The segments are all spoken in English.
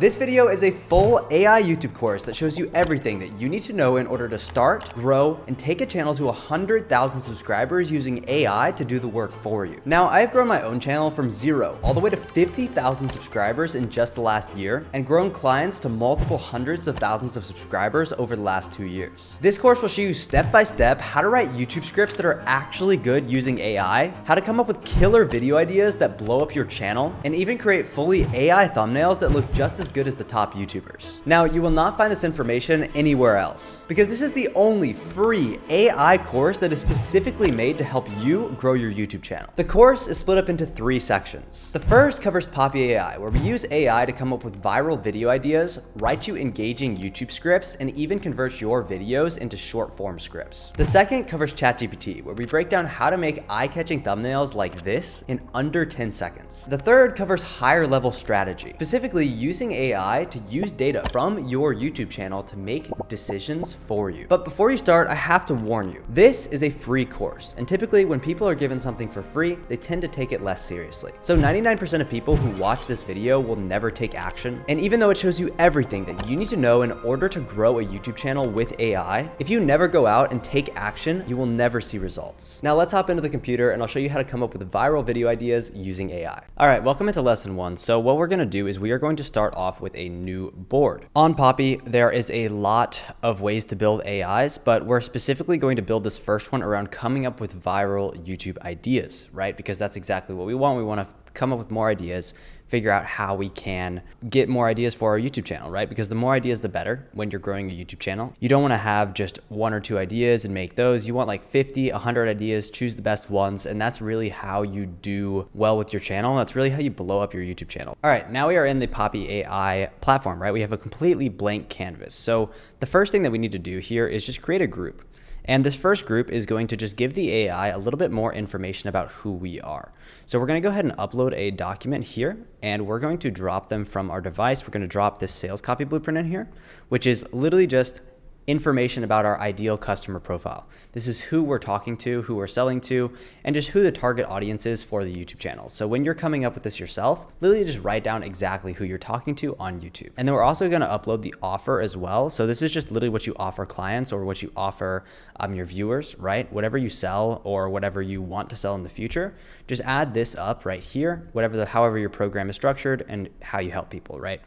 This video is a full AI YouTube course that shows you everything that you need to know in order to start, grow, and take a channel to 100,000 subscribers using AI to do the work for you. Now, I've grown my own channel from 0 all the way to 50,000 subscribers in just the last year, and grown clients to multiple hundreds of thousands of subscribers over the last 2 years. This course will show you step by step how to write YouTube scripts that are actually good using AI, how to come up with killer video ideas that blow up your channel, and even create fully AI thumbnails that look just as good as the top YouTubers. Now, you will not find this information anywhere else, because this is the only free AI course that is specifically made to help you grow your YouTube channel. The course is split up into 3 sections. The first covers Poppy AI, where we use AI to come up with viral video ideas, write you engaging YouTube scripts, and even convert your videos into short form scripts. The second covers ChatGPT, where we break down how to make eye-catching thumbnails like this in under 10 seconds. The third covers higher level strategy, specifically using AI to use data from your YouTube channel to make decisions for you. But before you start, I have to warn you, this is a free course, and typically when people are given something for free, they tend to take it less seriously. So 99% of people who watch this video will never take action. And even though it shows you everything that you need to know in order to grow a YouTube channel with AI, if you never go out and take action, you will never see results. Now let's hop into the computer and I'll show you how to come up with viral video ideas using AI. All right, welcome into lesson 1. So what we're gonna do is we are going to start off with a new board. On Poppy, there is a lot of ways to build AIs, but we're specifically going to build this first one around coming up with viral YouTube ideas, right? Because that's exactly what we want. We want to come up with more ideas, figure out how we can get more ideas for our YouTube channel, right? Because the more ideas, the better when you're growing a YouTube channel. You don't want to have just 1 or 2 ideas and make those. You want like 50, 100 ideas, choose the best ones. And that's really how you do well with your channel. That's really how you blow up your YouTube channel. All right, now we are in the Poppy AI platform, right? We have a completely blank canvas. So the first thing that we need to do here is just create a group. And this first group is going to just give the AI a little bit more information about who we are. So we're going to go ahead and upload a document here, and we're going to drop them from our device. We're going to drop this sales copy blueprint in here, which is literally just information about our ideal customer profile. This is who we're talking to, who we're selling to, and just who the target audience is for the YouTube channel. So when you're coming up with this yourself, literally just write down exactly who you're talking to on YouTube. And then we're also going to upload the offer as well. So this is just literally what you offer clients or what you offer your viewers, right? Whatever you sell or whatever you want to sell in the future, just add this up right here, however your program is structured and how you help people, right?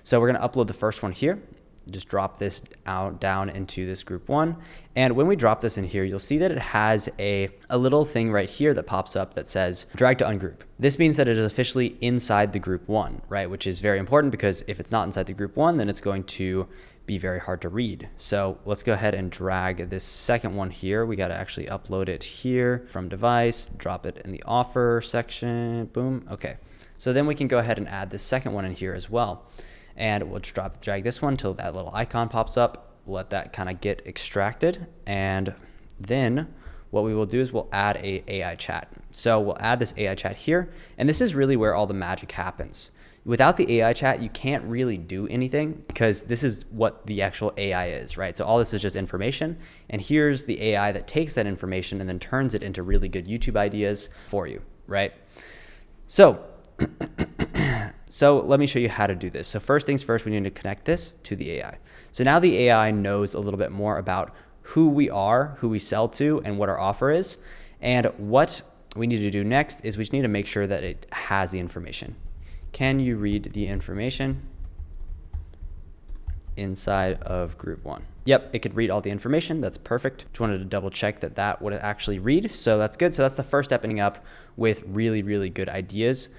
So we're going to upload the first one here. Just drop this down into this group 1. And when we drop this in here, you'll see that it has a little thing right here that pops up that says drag to ungroup. This means that it is officially inside the group 1, right? Which is very important because if it's not inside the group 1, then it's going to be very hard to read. So let's go ahead and drag this second one here. We got to actually upload it here from device, drop it in the offer section, boom. Okay. So then we can go ahead and add this second one in here as well. And we'll drag this one till that little icon pops up. We'll let that kind of get extracted. And then what we will do is we'll add a AI chat. So we'll add this AI chat here. And this is really where all the magic happens. Without the AI chat, you can't really do anything because this is what the actual AI is, right? So all this is just information. And here's the AI that takes that information and then turns it into really good YouTube ideas for you, right? So let me show you how to do this. So first things first, we need to connect this to the AI. So now the AI knows a little bit more about who we are, who we sell to, and what our offer is. And what we need to do next is we just need to make sure that it has the information. Can you read the information inside of group 1? Yep, it could read all the information. That's perfect. Just wanted to double check that that would actually read. So that's good. So that's the first step ending up with really, really good ideas.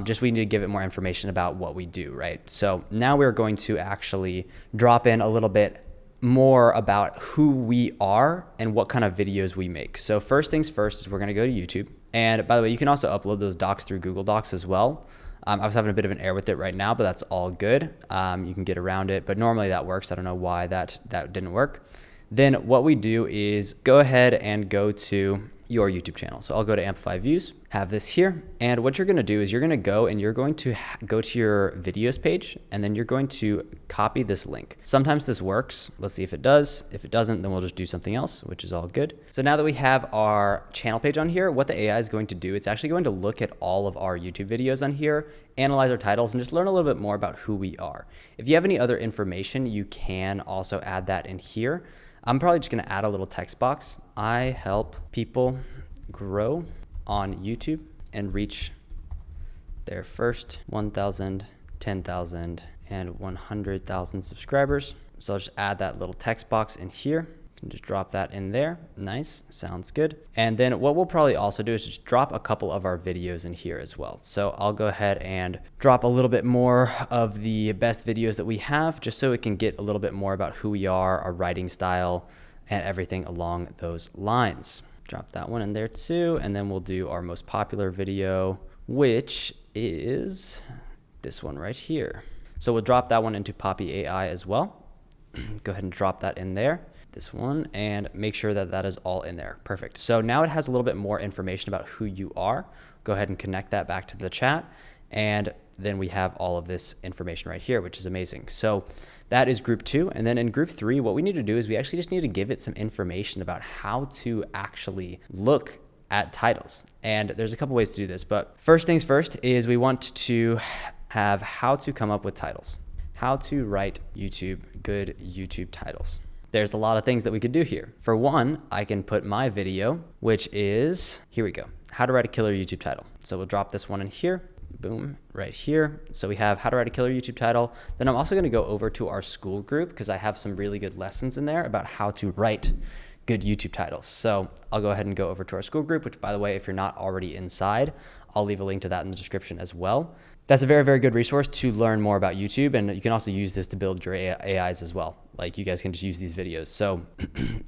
Just we need to give it more information about what we do, right? So now we're going to actually drop in a little bit more about who we are and what kind of videos we make. So first things first is we're going to go to YouTube. And by the way, you can also upload those docs through Google Docs as well. I was having a bit of an error with it right now, but that's all good. You can get around it, but normally that works. I don't know why that didn't work. Then what we do is go ahead and go to your YouTube channel. So I'll go to Amplify views, have this here. And what you're gonna do is you're gonna go and you're going to go to your videos page, and then you're going to copy this link. Sometimes this works. Let's see if it does. If it doesn't, then we'll just do something else, which is all good. So now that we have our channel page on here, what the AI is going to do, it's actually going to look at all of our YouTube videos on here, analyze our titles, and just learn a little bit more about who we are. If you have any other information, you can also add that in here. I'm probably just gonna add a little text box. I help people grow on YouTube and reach their first 1,000, 10,000, and 100,000 subscribers. So I'll just add that little text box in here. You can just drop that in there. Nice, sounds good. And then what we'll probably also do is just drop a couple of our videos in here as well. So I'll go ahead and drop a little bit more of the best videos that we have, just so it can get a little bit more about who we are, our writing style, and everything along those lines. Drop that one in there too. And then we'll do our most popular video, which is this one right here. So we'll drop that one into Poppy AI as well. Go ahead and drop that in there. This one, and make sure that that is all in there. Perfect. So now it has a little bit more information about who you are. Go ahead and connect that back to the chat. And then we have all of this information right here, which is amazing. So that is group 2. And then in group 3, what we need to do is we actually just need to give it some information about how to actually look at titles. And there's a couple ways to do this, but first things first is we want to have how to come up with titles, how to write good YouTube titles. There's a lot of things that we could do here. For one, I can put my video, which is, here we go, how to write a killer YouTube title. So we'll drop this one in here, boom, right here. So we have how to write a killer YouTube title. Then I'm also gonna go over to our school group because I have some really good lessons in there about how to write good YouTube titles. So I'll go ahead and go over to our school group, which by the way, if you're not already inside, I'll leave a link to that in the description as well. That's a very, very good resource to learn more about YouTube. And you can also use this to build your AIs as well. Like you guys can just use these videos. So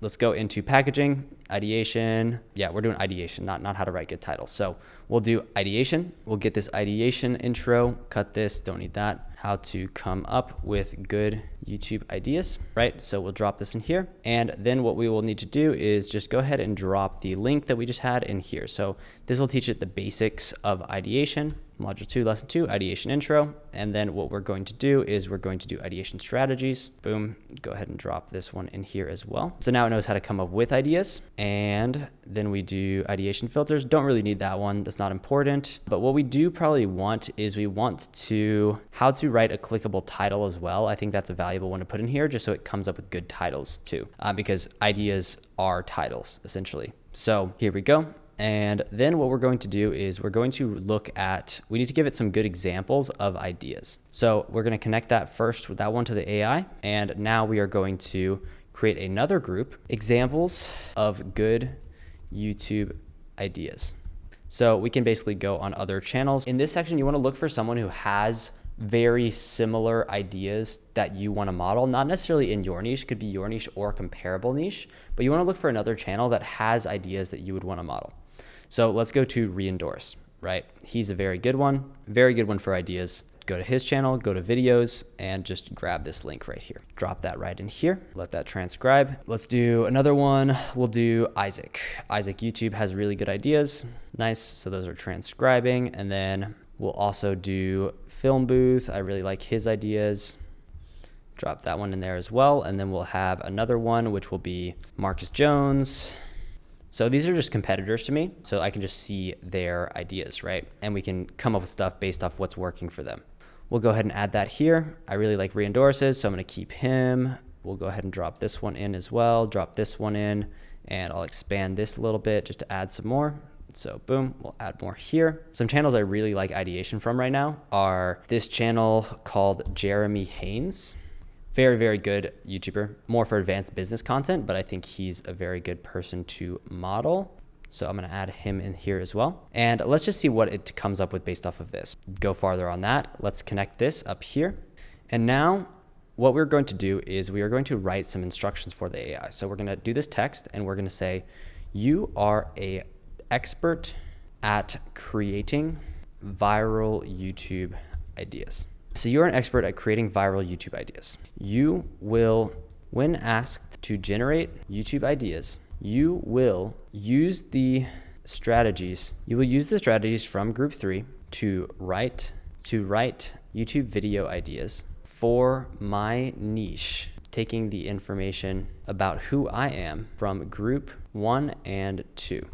let's go into packaging, ideation. Yeah, we're doing ideation, not how to write good titles. So we'll do ideation. We'll get this ideation intro, cut this, don't need that. How to come up with good YouTube ideas, right? So we'll drop this in here. And then what we will need to do is just go ahead and drop the link that we just had in here. So this will teach it the basics of ideation. Module 2, lesson 2, ideation intro. And then what we're going to do is we're going to do ideation strategies. Boom, go ahead and drop this one in here as well. So now it knows how to come up with ideas. And then we do ideation filters. Don't really need that one, that's not important. But what we do probably want is we want to, how to write a clickable title as well. I think that's a valuable one to put in here just so it comes up with good titles too, because ideas are titles essentially. So here we go. And then what we're going to do is we're going to look at, we need to give it some good examples of ideas. So we're going to connect that first with that one to the AI. And now we are going to create another group, examples of good YouTube ideas. So we can basically go on other channels. In this section, you want to look for someone who has very similar ideas that you want to model, not necessarily in your niche, could be your niche or comparable niche, but you want to look for another channel that has ideas that you would want to model. So let's go to re-endorse, right? He's a very good one for ideas. Go to his channel, go to videos, and just grab this link right here. Drop that right in here, let that transcribe. Let's do another one. We'll do Isaac. Isaac YouTube has really good ideas. Nice, so those are transcribing. And then we'll also do Film Booth. I really like his ideas. Drop that one in there as well. And then we'll have another one, which will be Marcus Jones. So these are just competitors to me, so I can just see their ideas, right? And we can come up with stuff based off what's working for them. We'll go ahead and add that here. I really like re-endorses, so I'm gonna keep him. We'll go ahead and drop this one in as well, drop this one in, and I'll expand this a little bit just to add some more. So boom, we'll add more here. Some channels I really like ideation from right now are this channel called Jeremy Haynes. Very, very good YouTuber, more for advanced business content, but I think he's a very good person to model. So I'm gonna add him in here as well. And let's just see what it comes up with based off of this. Go farther on that. Let's connect this up here. And now what we're going to do is we are going to write some instructions for the AI. So we're gonna do this text and we're gonna say, you are an expert at creating viral YouTube ideas. So you're an expert at creating viral YouTube ideas. You will, when asked to generate YouTube ideas, you will use the strategies. You will use the strategies from group 3 to write YouTube video ideas for my niche, taking the information about who I am from group 1 and 2.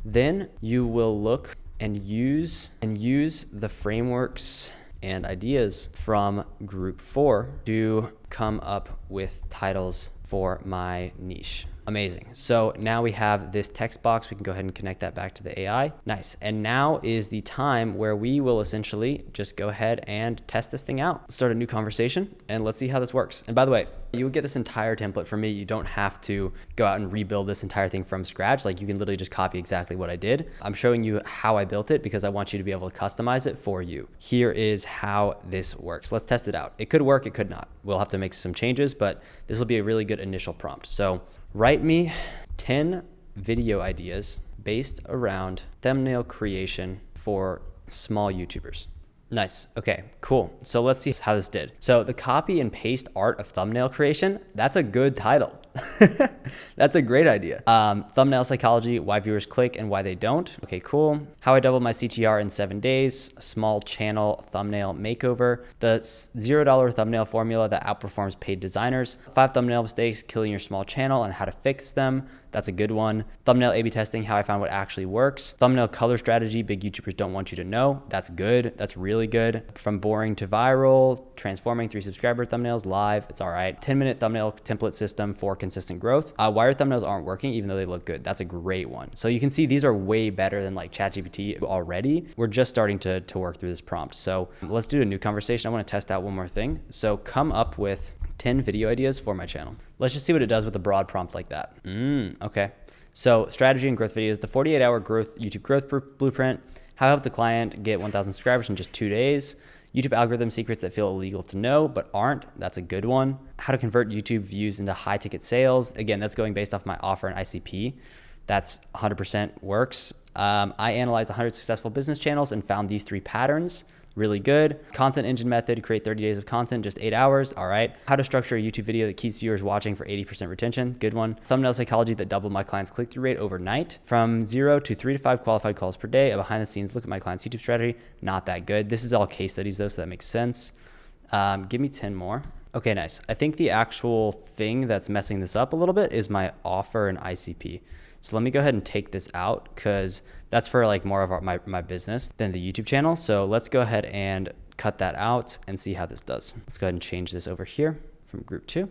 Then you will look and use the frameworks and ideas from group 4 to come up with titles for my niche. Amazing. So now we have this text box. We can go ahead and connect that back to the AI. Nice. And now is the time where we will essentially just go ahead and test this thing out. Start a new conversation and let's see how this works. And by the way, you would get this entire template from me. You don't have to go out and rebuild this entire thing from scratch. Like you can literally just copy exactly what I did. I'm showing you how I built it because I want you to be able to customize it for you. Here is how this works. Let's test it out. It could work, it could not. We'll have to make some changes, but this will be a really good initial prompt. So write me 10 video ideas based around thumbnail creation for small YouTubers. Nice. Okay, cool. So let's see how this did. So the copy and paste art of thumbnail creation, that's a good title. That's a great idea. Thumbnail psychology, why viewers click and why they don't. Okay, cool. How I doubled my CTR in 7 days, small channel thumbnail makeover, the $0 thumbnail formula that outperforms paid designers, 5 thumbnail mistakes killing your small channel and how to fix them. That's a good one. Thumbnail A/B testing, how I found what actually works. Thumbnail color strategy, big YouTubers don't want you to know. That's good. That's really good. From boring to viral, transforming 3 subscriber thumbnails live. It's all right. 10-minute thumbnail template system for consistent growth. Why your thumbnails aren't working even though they look good. That's a great one. So you can see these are way better than like ChatGPT already. We're just starting to work through this prompt. So let's do a new conversation. I want to test out one more thing. So come up with 10 video ideas for my channel. Let's just see what it does with a broad prompt like that. Okay. So strategy and growth videos, the 48-hour YouTube growth blueprint, how I help the client get 1,000 subscribers in just 2 days, YouTube algorithm secrets that feel illegal to know but aren't. That's a good one. How to convert YouTube views into high ticket sales. Again, that's going based off my offer and ICP. That's 100% works. I analyzed 100 successful business channels and found these 3 patterns. Really good. Content engine method, create 30 days of content, just 8 hours. All right. How to structure a YouTube video that keeps viewers watching for 80% retention. Good one. Thumbnail psychology that doubled my client's click-through rate overnight. From 0 to 3 to 5 qualified calls per day. A behind the scenes look at my client's YouTube strategy. Not that good. This is all case studies though, so that makes sense. Give me 10 more. Okay, nice. I think the actual thing that's messing this up a little bit is my offer and ICP. So let me go ahead and take this out because that's for like more of my business than the YouTube channel. So let's go ahead and cut that out and see how this does. Let's go ahead and change this over here from group 2.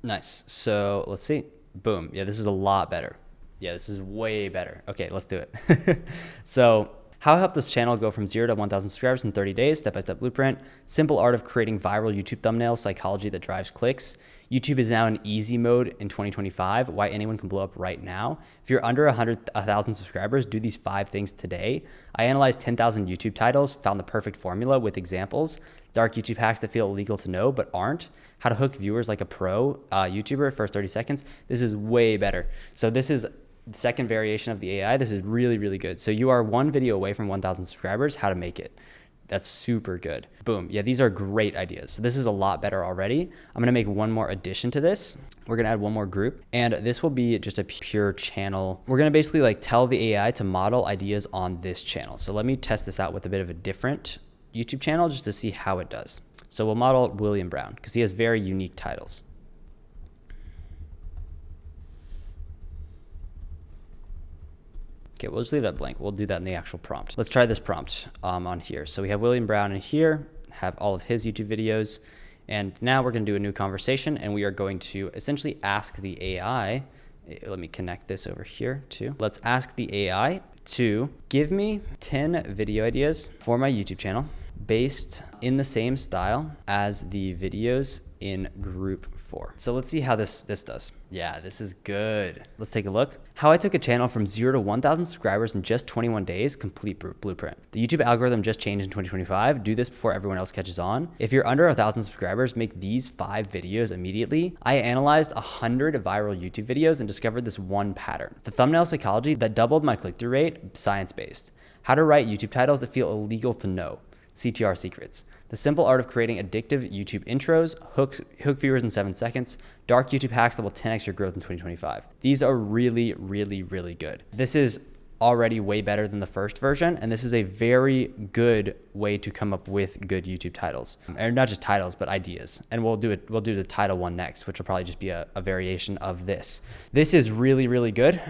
Nice. So let's see. Boom. Yeah, this is a lot better. Yeah, this is way better. Okay, let's do it. So how I help this channel go from 0 to 1,000 subscribers in 30 days, step-by-step blueprint, simple art of creating viral YouTube thumbnails, psychology that drives clicks. YouTube is now in easy mode in 2025, why anyone can blow up right now. If you're under 1,000 subscribers, do these 5 things today. I analyzed 10,000 YouTube titles, found the perfect formula with examples. Dark YouTube hacks that feel illegal to know but aren't. How to hook viewers like a pro YouTuber, first 30 seconds. This is way better. So this is the second variation of the AI. This is really, really good. So you are 1 video away from 1,000 subscribers, how to make it. That's super good. Boom. Yeah, these are great ideas. So this is a lot better already. I'm gonna make one more addition to this. We're gonna add one more group and this will be just a pure channel. We're gonna basically like tell the AI to model ideas on this channel. So let me test this out with a bit of a different YouTube channel just to see how it does. So we'll model William Brown because he has very unique titles. Okay, we'll just leave that blank. We'll do that in the actual prompt. Let's try this prompt on here. So we have William Brown in here, have all of his YouTube videos. And now we're gonna do a new conversation and we are going to essentially ask the AI, let me connect this over here too. Let's ask the AI to give me 10 video ideas for my YouTube channel based in the same style as the videos in group 4. So let's see how this does. Yeah, this is good. Let's take a look. How I took a channel from 0 to 1,000 subscribers in just 21 days, complete blueprint. The YouTube algorithm just changed in 2025. Do this before everyone else catches on. If you're under 1,000 subscribers, make these 5 videos immediately. I analyzed 100 viral YouTube videos and discovered this one pattern. The thumbnail psychology that doubled my click-through rate, science-based. How to write YouTube titles that feel illegal to know. CTR secrets. The simple art of creating addictive YouTube intros, hook viewers in 7 seconds, dark YouTube hacks that will 10x your growth in 2025. These are really, really, really good. This is already way better than the first version, and this is a very good way to come up with good YouTube titles, or not just titles, but ideas. And we'll do the title one next, which will probably just be a variation of this. This is really, really good.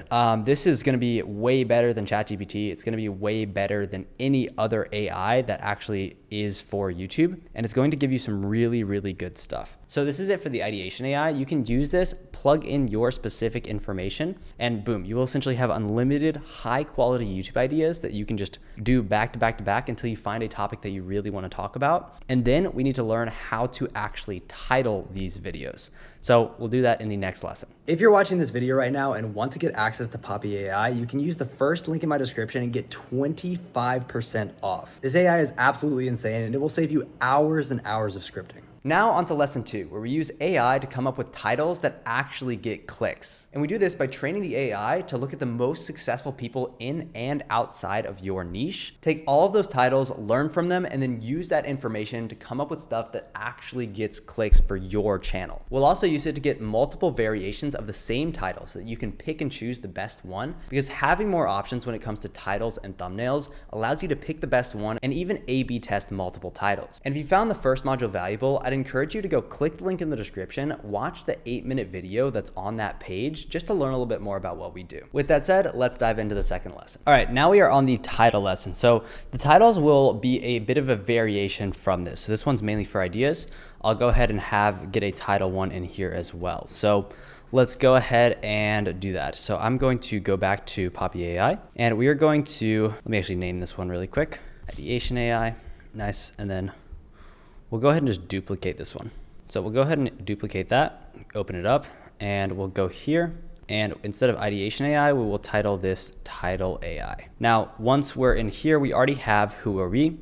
This is going to be way better than ChatGPT. It's going to be way better than any other AI that actually is for YouTube, and it's going to give you some really, really good stuff. So this is it for the ideation AI. You can use this, plug in your specific information, and boom, you will essentially have unlimited high quality YouTube ideas that you can just do back to back to back until you find a topic that you really want to talk about. And then we need to learn how to actually title these videos. So we'll do that in the next lesson. If you're watching this video right now and want to get access to Poppy AI, you can use the first link in my description and get 25% off. This AI is absolutely insane, and it will save you hours and hours of scripting. Now on to lesson 2, where we use AI to come up with titles that actually get clicks. And we do this by training the AI to look at the most successful people in and outside of your niche, take all of those titles, learn from them, and then use that information to come up with stuff that actually gets clicks for your channel. We'll also use it to get multiple variations of the same title so that you can pick and choose the best one, because having more options when it comes to titles and thumbnails allows you to pick the best one and even A/B test multiple titles. And if you found the first module valuable, I'd encourage you to go click the link in the description, watch the 8-minute video that's on that page just to learn a little bit more about what we do. With that said, let's dive into the second lesson. All right, now we are on the title lesson. So the titles will be a bit of a variation from this. So this one's mainly for ideas. I'll go ahead and get a title one in here as well. So let's go ahead and do that. So I'm going to go back to Poppy AI, and we are going to, let me actually name this one really quick. Ideation AI, nice. And then we'll go ahead and just duplicate this one. So we'll go ahead and duplicate that, open it up, and we'll go here. And instead of ideation AI, we will title this title AI. Now, once we're in here, we already have who are we.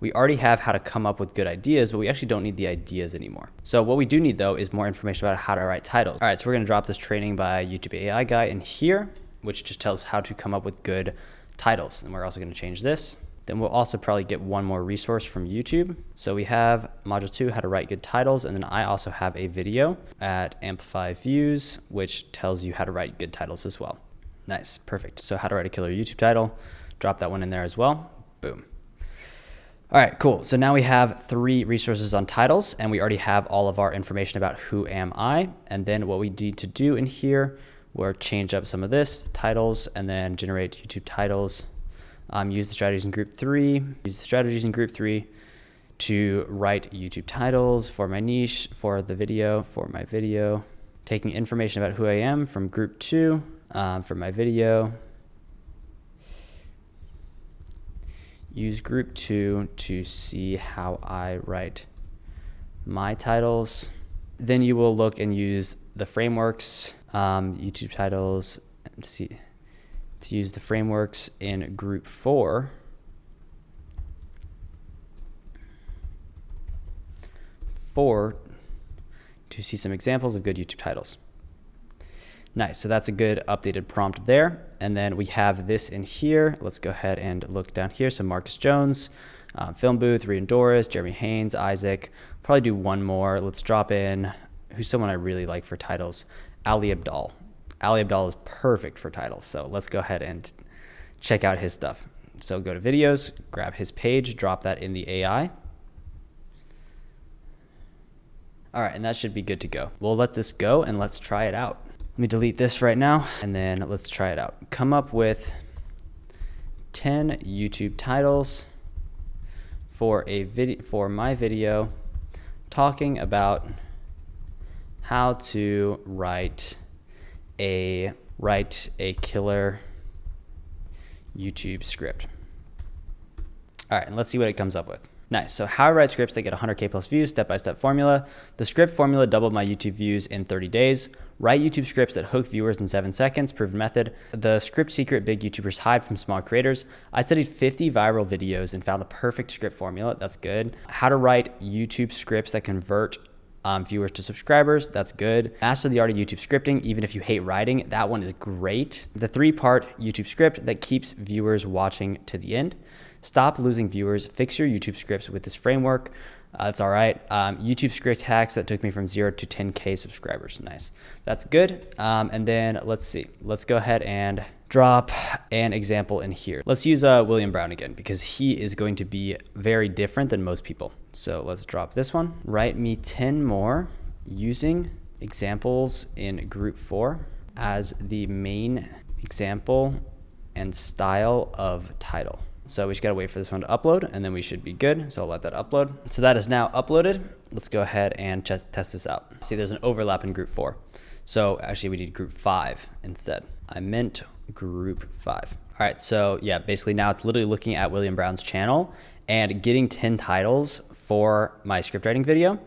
We already have how to come up with good ideas, but we actually don't need the ideas anymore. So what we do need though is more information about how to write titles. All right, so we're gonna drop this training by YouTube AI guy in here, which just tells how to come up with good titles. And we're also gonna change this. Then we'll also probably get one more resource from YouTube. So we have module 2, how to write good titles. And then I also have a video at Amplify views, which tells you how to write good titles as well. Nice, perfect. So how to write a killer YouTube title, drop that one in there as well, boom. All right, cool. So now we have 3 resources on titles, and we already have all of our information about who am I. And then what we need to do in here, we'll change up some of this, titles, and then generate YouTube titles. Use the strategies in group 3, to write YouTube titles for my niche, for my video, taking information about who I am from group 2, for my video. Use group 2 to see how I write my titles. Then you will look and use the frameworks, YouTube titles, and to use the frameworks in group 4. To see some examples of good YouTube titles. Nice, so that's a good updated prompt there. And then we have this in here. Let's go ahead and look down here. So Marcus Jones, Film Booth, Reed and Doris, Jeremy Haynes, Isaac. Probably do one more. Let's drop in, who's someone I really like for titles, Ali Abdal. Ali Abdal is perfect for titles. So let's go ahead and check out his stuff. So go to videos, grab his page, drop that in the AI. All right, and that should be good to go. We'll let this go and let's try it out. Let me delete this right now, and then let's try it out. Come up with 10 YouTube titles for my video talking about how to write a killer YouTube script. All right, and let's see what it comes up with. Nice, so how I write scripts that get 100K plus views, step-by-step formula. The script formula doubled my YouTube views in 30 days. Write YouTube scripts that hook viewers in 7 seconds, proven method. The script secret big YouTubers hide from small creators. I studied 50 viral videos and found the perfect script formula, that's good. How to write YouTube scripts that convert viewers to subscribers, that's good. Master the art of YouTube scripting, even if you hate writing, that one is great. The 3-part YouTube script that keeps viewers watching to the end. Stop losing viewers, fix your YouTube scripts with this framework. That's all right. YouTube script hacks that took me from 0 to 10K subscribers. Nice. That's good. And then let's see. Let's go ahead and drop an example in here. Let's use William Brown again, because he is going to be very different than most people. So let's drop this one. Write me 10 more using examples in group 4 as the main example and style of title. So we just gotta wait for this one to upload and then we should be good. So I'll let that upload. So that is now uploaded. Let's go ahead and test this out. See, there's an overlap in group 4. So actually we need group 5 instead. I meant group 5. All right, so yeah, basically now it's literally looking at William Brown's channel and getting 10 titles for my script writing video.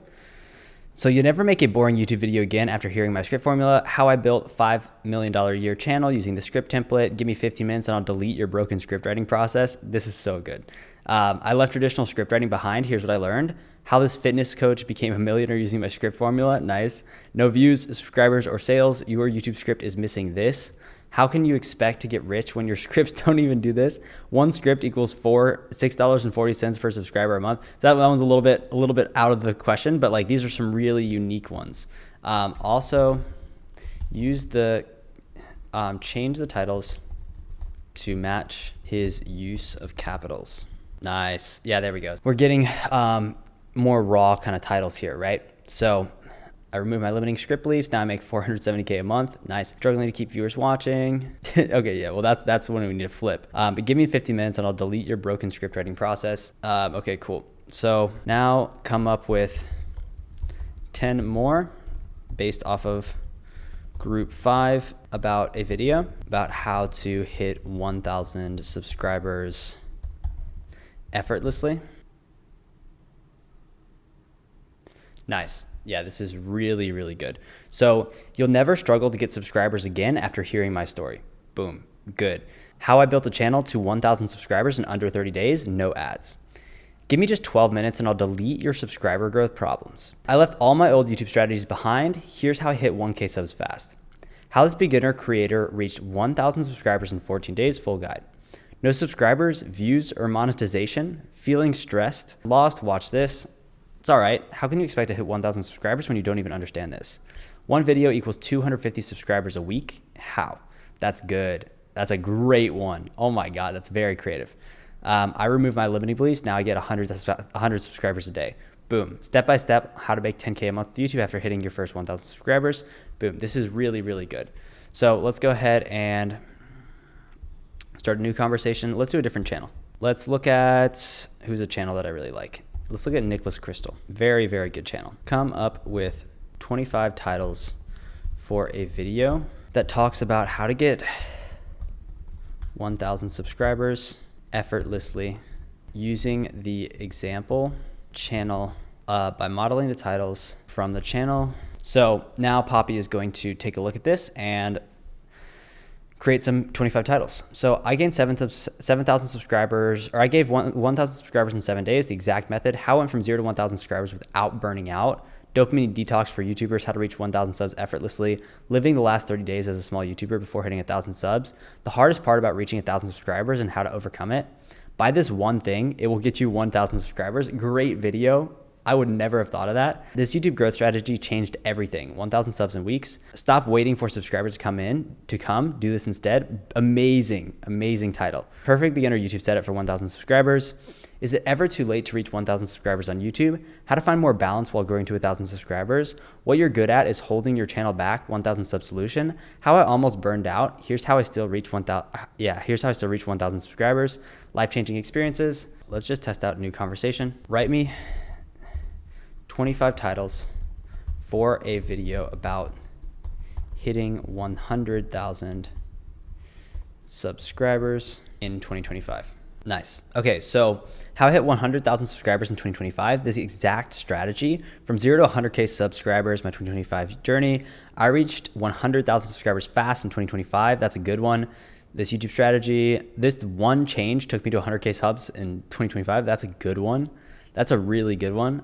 So you'll never make a boring YouTube video again after hearing my script formula. How I built $5 million a year channel using the script template. Give me 15 minutes and I'll delete your broken script writing process. This is so good. I left traditional script writing behind. Here's what I learned. How this fitness coach became a millionaire using my script formula. Nice. No views, subscribers, or sales. Your YouTube script is missing this. How can you expect to get rich when your scripts don't even do this? One script equals $6.40 per subscriber a month. So that one's a little bit out of the question, but like these are some really unique ones. Also, use the change the titles to match his use of capitals. Nice. Yeah, there we go. We're getting more raw kind of titles here, right? So I removed my limiting script beliefs. Now I make $470K a month. Nice. Struggling to keep viewers watching. Okay, yeah, well, that's when we need to flip. But give me 50 minutes and I'll delete your broken script writing process. Okay, cool. So now come up with 10 more based off of group 5 about a video about how to hit 1,000 subscribers effortlessly. Nice. Yeah, this is really, really good. So you'll never struggle to get subscribers again after hearing my story. Boom. Good. How I built a channel to 1,000 subscribers in under 30 days, no ads. Give me just 12 minutes and I'll delete your subscriber growth problems. I left all my old YouTube strategies behind. Here's how I hit 1K subs fast. How this beginner creator reached 1,000 subscribers in 14 days, full guide. No subscribers, views, or monetization. Feeling stressed, lost, watch this. It's all right. How can you expect to hit 1,000 subscribers when you don't even understand this? One video equals 250 subscribers a week. How? That's good. That's a great one. Oh my God, that's very creative. I removed my limiting beliefs. Now I get 100 subscribers a day. Boom. Step by step, how to make 10K a month with YouTube after hitting your first 1,000 subscribers. Boom. This is really, really good. So let's go ahead and start a new conversation. Let's do a different channel. Let's look at who's a channel that I really like. Let's look at Nicholas Crystal. Very, very good channel. Come up with 25 titles for a video that talks about how to get 1,000 subscribers effortlessly using the example channel by modeling the titles from the channel. So now Poppy is going to take a look at this and create some 25 titles. So I gained 7,000 subscribers, or I gave 1,000 subscribers in 7 days, the exact method. How I went from 0 to 1,000 subscribers without burning out. Dopamine detox for YouTubers, how to reach 1,000 subs effortlessly. Living the last 30 days as a small YouTuber before hitting 1,000 subs. The hardest part about reaching 1,000 subscribers and how to overcome it. Buy this one thing, it will get you 1,000 subscribers. Great video. I would never have thought of that. This YouTube growth strategy changed everything. 1,000 subs in weeks. Stop waiting for subscribers to come. Do this instead. Amazing, amazing title. Perfect beginner YouTube setup for 1,000 subscribers. Is it ever too late to reach 1,000 subscribers on YouTube? How to find more balance while growing to 1,000 subscribers. What you're good at is holding your channel back. 1,000 sub solution. How I almost burned out. Here's how I still reach 1,000. Here's how I still reach 1,000 subscribers. Life-changing experiences. Let's just test out a new conversation. Write me 25 titles for a video about hitting 100,000 subscribers in 2025. Nice. Okay, so how I hit 100,000 subscribers in 2025, this exact strategy from 0 to 100K subscribers, my 2025 journey. I reached 100,000 subscribers fast in 2025. That's a good one. This YouTube strategy, this one change took me to 100K subs in 2025. That's a good one. That's a really good one.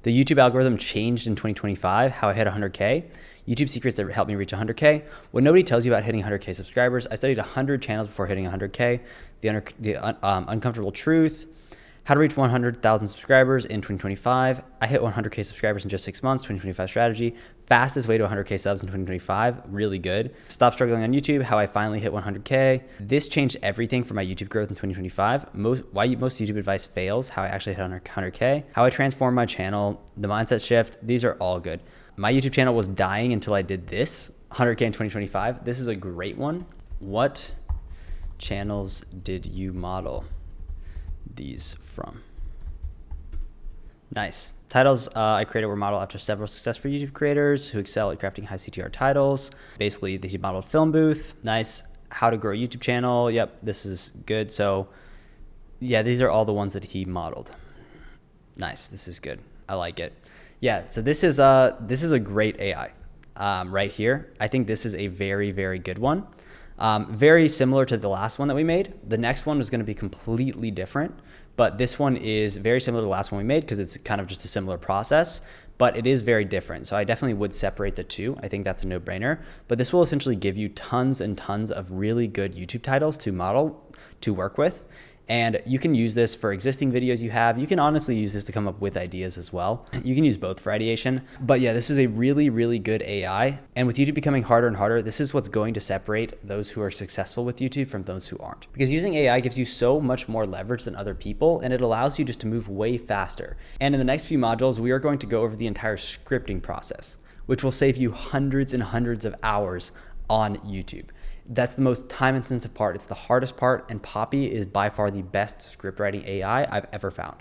The YouTube algorithm changed in 2025, how I hit 100K. YouTube secrets that helped me reach 100K. What nobody tells you about hitting 100K subscribers. I studied 100 channels before hitting 100K. The uncomfortable truth. How to reach 100,000 subscribers in 2025. I hit 100K subscribers in just 6 months, 2025 strategy. Fastest way to 100K subs in 2025, really good. Stop struggling on YouTube, how I finally hit 100K. This changed everything for my YouTube growth in 2025. Why most YouTube advice fails, how I actually hit 100K. How I transformed my channel, the mindset shift, these are all good. My YouTube channel was dying until I did this, 100K in 2025. This is a great one. What channels did you model these from? Nice. Titles I created were modeled after several successful YouTube creators who excel at crafting high CTR titles. Basically, he modeled Film Booth. Nice. How to grow a YouTube channel. Yep, this is good. So yeah, these are all the ones that he modeled. Nice. This is good. I like it. Yeah, so this is a great AI right here. I think this is a very, very good one. Very similar to the last one that we made. The next one is going to be completely different, but this one is very similar to the last one we made because it's kind of just a similar process, but it is very different. So I definitely would separate the two. I think that's a no-brainer, but this will essentially give you tons and tons of really good YouTube titles to model, to work with. And you can use this for existing videos you have. You can honestly use this to come up with ideas as well. You can use both for ideation. But yeah, this is a really, really good AI. And with YouTube becoming harder and harder, this is what's going to separate those who are successful with YouTube from those who aren't. Because using AI gives you so much more leverage than other people, and it allows you just to move way faster. And in the next few modules, we are going to go over the entire scripting process, which will save you hundreds and hundreds of hours on YouTube. That's the most time-intensive part. It's the hardest part, and Poppy is by far the best script writing AI I've ever found.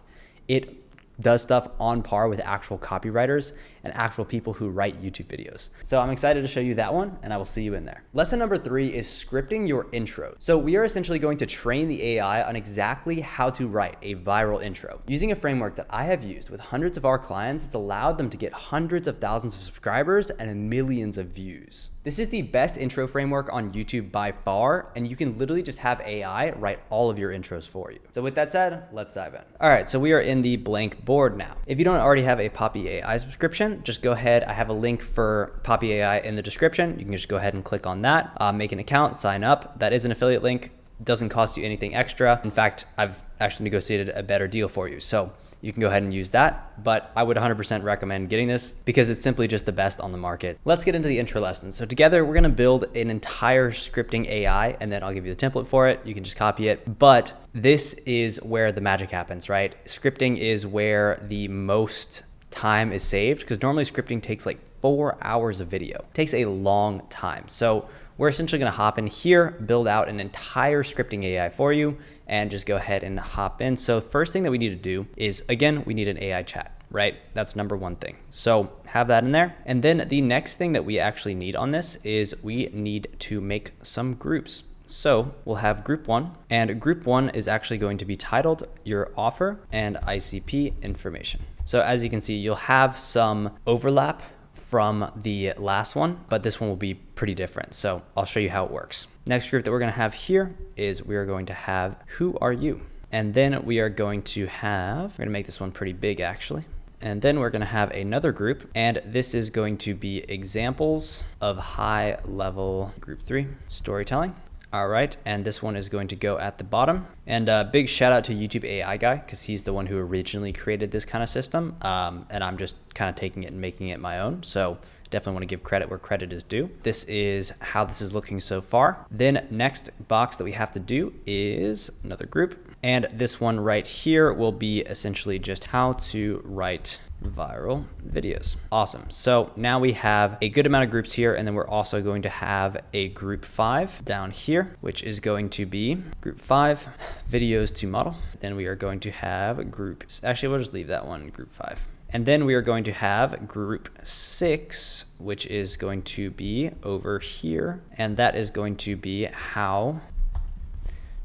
It does stuff on par with actual copywriters and actual people who write YouTube videos. So I'm excited to show you that one, and I will see you in there. Lesson number 3 is scripting your intro. So we are essentially going to train the AI on exactly how to write a viral intro. Using a framework that I have used with hundreds of our clients, it's allowed them to get hundreds of thousands of subscribers and millions of views. This is the best intro framework on YouTube by far, and you can literally just have AI write all of your intros for you. So with that said, let's dive in. All right, so we are in the blank board now. If you don't already have a Poppy AI subscription, just go ahead. I have a link for Poppy AI in the description. You can just go ahead and click on that, make an account, sign up. That is an affiliate link. It doesn't cost you anything extra. In fact, I've actually negotiated a better deal for you. So you can go ahead and use that, but I would 100% recommend getting this because it's simply just the best on the market. Let's get into the intro lesson. So together we're gonna build an entire scripting AI, and then I'll give you the template for it. You can just copy it, but this is where the magic happens, right? Scripting is where the most time is saved, because normally scripting takes like 4 hours of video. It takes a long time. So we're essentially gonna hop in here, build out an entire scripting AI for you, and just go ahead and hop in. So first thing that we need to do is, again, we need an AI chat, right? That's number one thing. So have that in there. And then the next thing that we actually need on this is we need to make some groups. So we'll have group 1, and group 1 is actually going to be titled your offer and ICP information. So as you can see, you'll have some overlap from the last one, but this one will be pretty different. So I'll show you how it works. Next group that we're gonna have here is we are going to have who are you? And then we are going to have, we're gonna make this one pretty big actually. And then we're gonna have another group, and this is going to be examples of high level group 3 storytelling. All right, and this one is going to go at the bottom. And a big shout out to YouTube AI guy, because he's the one who originally created this kind of system. And I'm just kind of taking it and making it my own. So definitely want to give credit where credit is due. This is how this is looking so far. Then next box that we have to do is another group. And this one right here will be essentially just how to write viral videos. Awesome. So now we have a good amount of groups here, and then we're also going to have a group 5 down here, which is going to be group 5 videos to model. Then we are going to have groups. Actually, we'll just leave that one group 5. And then we are going to have group 6, which is going to be over here. And that is going to be how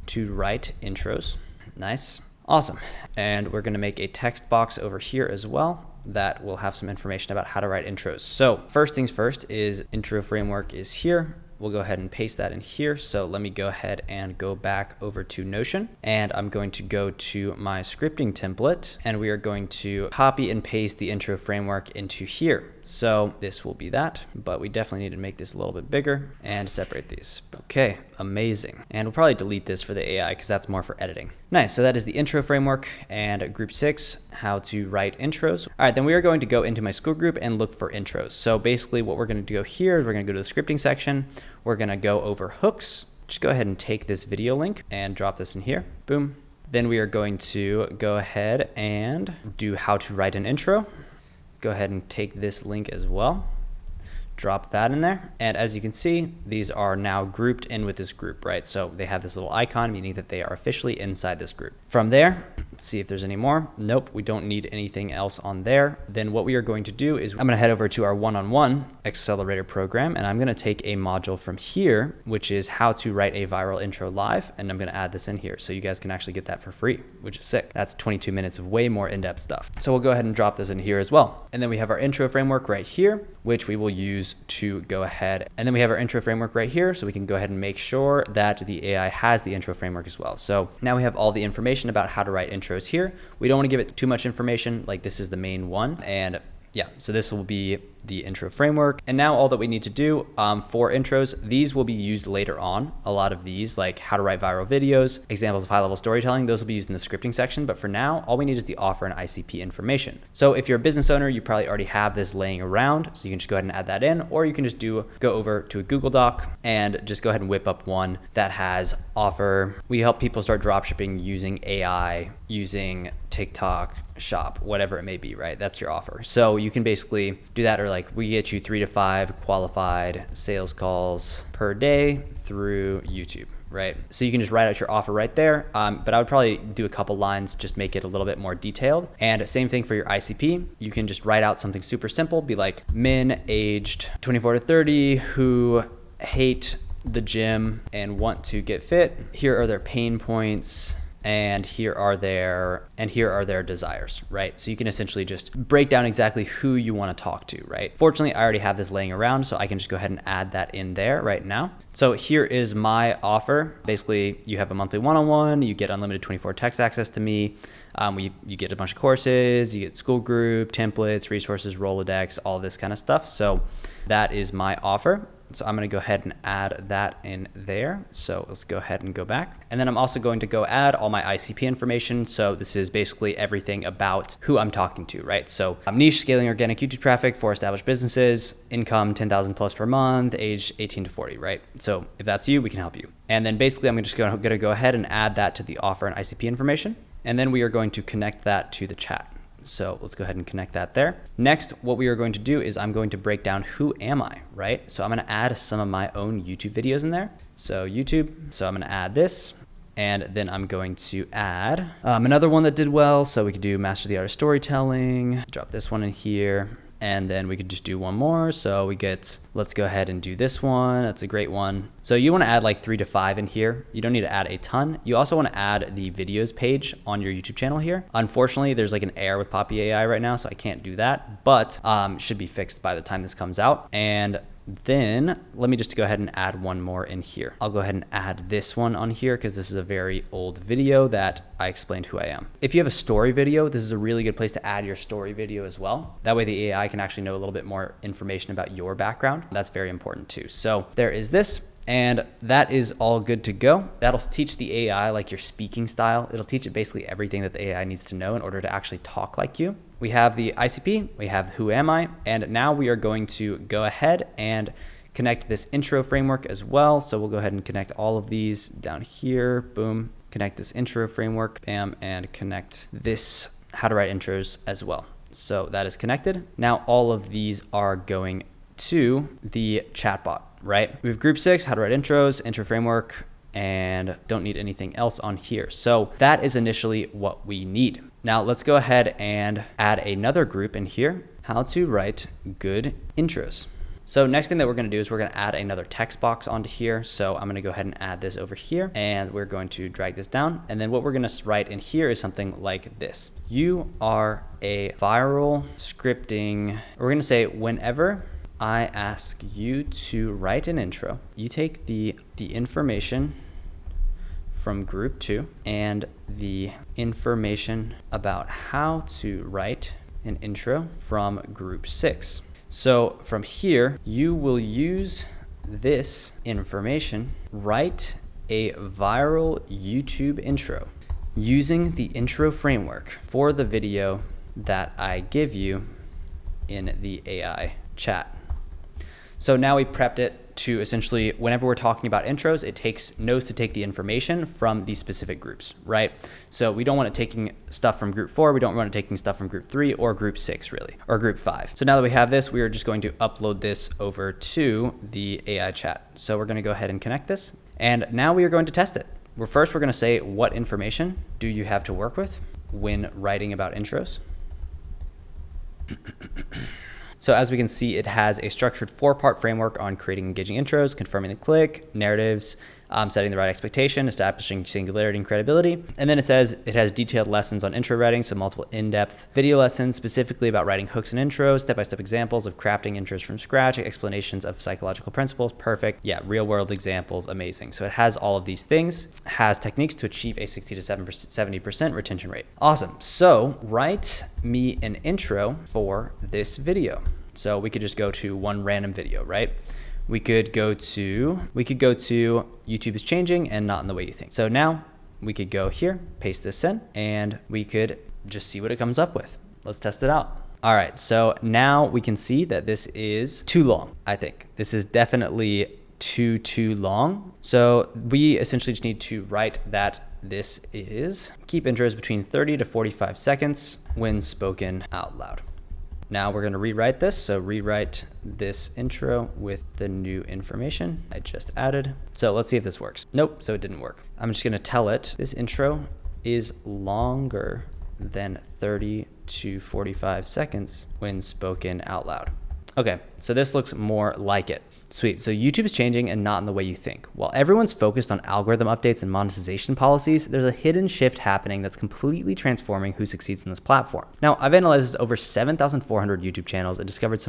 to write intros. Nice. Awesome. And we're going to make a text box over here as well that will have some information about how to write intros. So first things first is intro framework is here. We'll go ahead and paste that in here. So let me go ahead and go back over to Notion, and I'm going to go to my scripting template, and we are going to copy and paste the intro framework into here. So this will be that, but we definitely need to make this a little bit bigger and separate these. Okay, amazing. And we'll probably delete this for the AI because that's more for editing. Nice, so that is the intro framework and group 6, how to write intros. All right, then we are going to go into my school group and look for intros. So basically what we're gonna do here is we're gonna go to the scripting section. We're gonna go over hooks. Just go ahead and take this video link and drop this in here, boom. Then we are going to go ahead and do how to write an intro. Go ahead and take this link as well. Drop that in there. And as you can see, these are now grouped in with this group, right? So they have this little icon, meaning that they are officially inside this group. From there, let's see if there's any more. Nope, we don't need anything else on there. Then what we are going to do is I'm gonna head over to our one-on-one accelerator program, and I'm gonna take a module from here, which is how to write a viral intro live. And I'm gonna add this in here so you guys can actually get that for free, which is sick. That's 22 minutes of way more in-depth stuff. So we'll go ahead and drop this in here as well. And then we have our intro framework right here, which we will use to go ahead. And then we have our intro framework right here, so we can go ahead and make sure that the AI has the intro framework as well. So now we have all the information about how to write intros here. We don't want to give it too much information, like this is the main one. And yeah, so this will be the intro framework. And now all that we need to do for intros, these will be used later on. A lot of these, like how to write viral videos, examples of high-level storytelling, those will be used in the scripting section. But for now, all we need is the offer and ICP information. So if you're a business owner, you probably already have this laying around. So you can just go ahead and add that in, or you can just go over to a Google Doc and just go ahead and whip up one that has offer. We help people start dropshipping using AI, using TikTok shop, whatever it may be, right? That's your offer. So you can basically do that, or like we get you 3 to 5 qualified sales calls per day through YouTube, right? So you can just write out your offer right there. But I would probably do a couple lines, just make it a little bit more detailed. And same thing for your ICP. You can just write out something super simple, be like men aged 24 to 30 who hate the gym and want to get fit. Here are their pain points, and here are their desires, right? So you can essentially just break down exactly who you want to talk to, right? Fortunately, I already have this laying around, so I can just go ahead and add that in there right now. So here is my offer. Basically, you have a monthly one-on-one, you get unlimited 24 text access to me. You get a bunch of courses, you get school group, templates, resources, Rolodex, all this kind of stuff. So that is my offer. So I'm gonna go ahead and add that in there. So let's go ahead and go back. And then I'm also going to go add all my ICP information. So this is basically everything about who I'm talking to, right? So niche, scaling organic YouTube traffic for established businesses, income 10,000 plus per month, age 18 to 40, right? So if that's you, we can help you. And then basically I'm just gonna go ahead and add that to the offer and ICP information. And then we are going to connect that to the chat. So let's go ahead and connect that there. Next, what we are going to do is I'm going to break down who am I, right? So I'm gonna add some of my own YouTube videos in there. So YouTube, so I'm gonna add this. And then I'm going to add another one that did well. So we could do Master the Art of Storytelling, drop this one in here. And then we could just do one more. So let's go ahead and do this one. That's a great one. So you want to add like 3 to 5 in here. You don't need to add a ton. You also want to add the videos page on your YouTube channel here. Unfortunately, there's like an error with Poppy AI right now, so I can't do that, but should be fixed by the time this comes out. And then let me just go ahead and add one more in here. I'll go ahead and add this one on here because this is a very old video that I explained who I am. If you have a story video, this is a really good place to add your story video as well. That way the AI can actually know a little bit more information about your background. That's very important too. So there is this. And that is all good to go. That'll teach the AI like your speaking style. It'll teach it basically everything that the AI needs to know in order to actually talk like you. We have the ICP, we have who am I, and now we are going to go ahead and connect this intro framework as well. So we'll go ahead and connect all of these down here, boom, connect this intro framework, bam, and connect this how to write intros as well. So that is connected. Now all of these are going to the chatbot, right? We have group 6, how to write intros, intro framework, and don't need anything else on here. So that is initially what we need. Now let's go ahead and add another group in here, how to write good intros. So next thing that we're gonna do is we're gonna add another text box onto here. So I'm gonna go ahead and add this over here, and we're going to drag this down. And then what we're gonna write in here is something like this. You are a viral scripting, we're gonna say whenever I ask you to write an intro. You take the information from group 2 and the information about how to write an intro from group 6. So from here, you will use this information, write a viral YouTube intro using the intro framework for the video that I give you in the AI chat. So now we prepped it to essentially, whenever we're talking about intros, it knows to take the information from these specific groups, right? So we don't want it taking stuff from group 4, we don't want it taking stuff from group 3 or group 6 really, or group 5. So now that we have this, we are just going to upload this over to the AI chat. So we're gonna go ahead and connect this. And now we are going to test it. First, we're gonna say, what information do you have to work with when writing about intros? So as we can see, it has a structured 4-part framework on creating engaging intros, confirming the click, narratives, setting the right expectation, establishing singularity and credibility. And then it says it has detailed lessons on intro writing, so multiple in-depth video lessons specifically about writing hooks and intros, step-by-step examples of crafting intros from scratch, explanations of psychological principles, perfect. Yeah, real-world examples, amazing. So it has all of these things, has techniques to achieve a 60 to 70% retention rate. Awesome. So write me an intro for this video. So we could just go to one random video, right? We could go to YouTube is changing and not in the way you think. So now we could go here, paste this in, and we could just see what it comes up with. Let's test it out. All right, so now we can see that this is too long, I think. This is definitely too long. So we essentially just need to write that this is keep intros between 30 to 45 seconds when spoken out loud. Now we're going to rewrite this. So rewrite this intro with the new information I just added. So let's see if this works. Nope, so it didn't work. I'm just going to tell it this intro is longer than 30 to 45 seconds when spoken out loud. Okay, so this looks more like it. Sweet, so YouTube is changing and not in the way you think. While everyone's focused on algorithm updates and monetization policies, there's a hidden shift happening that's completely transforming who succeeds in this platform. Now, I've analyzed over 7,400 YouTube channels and discovered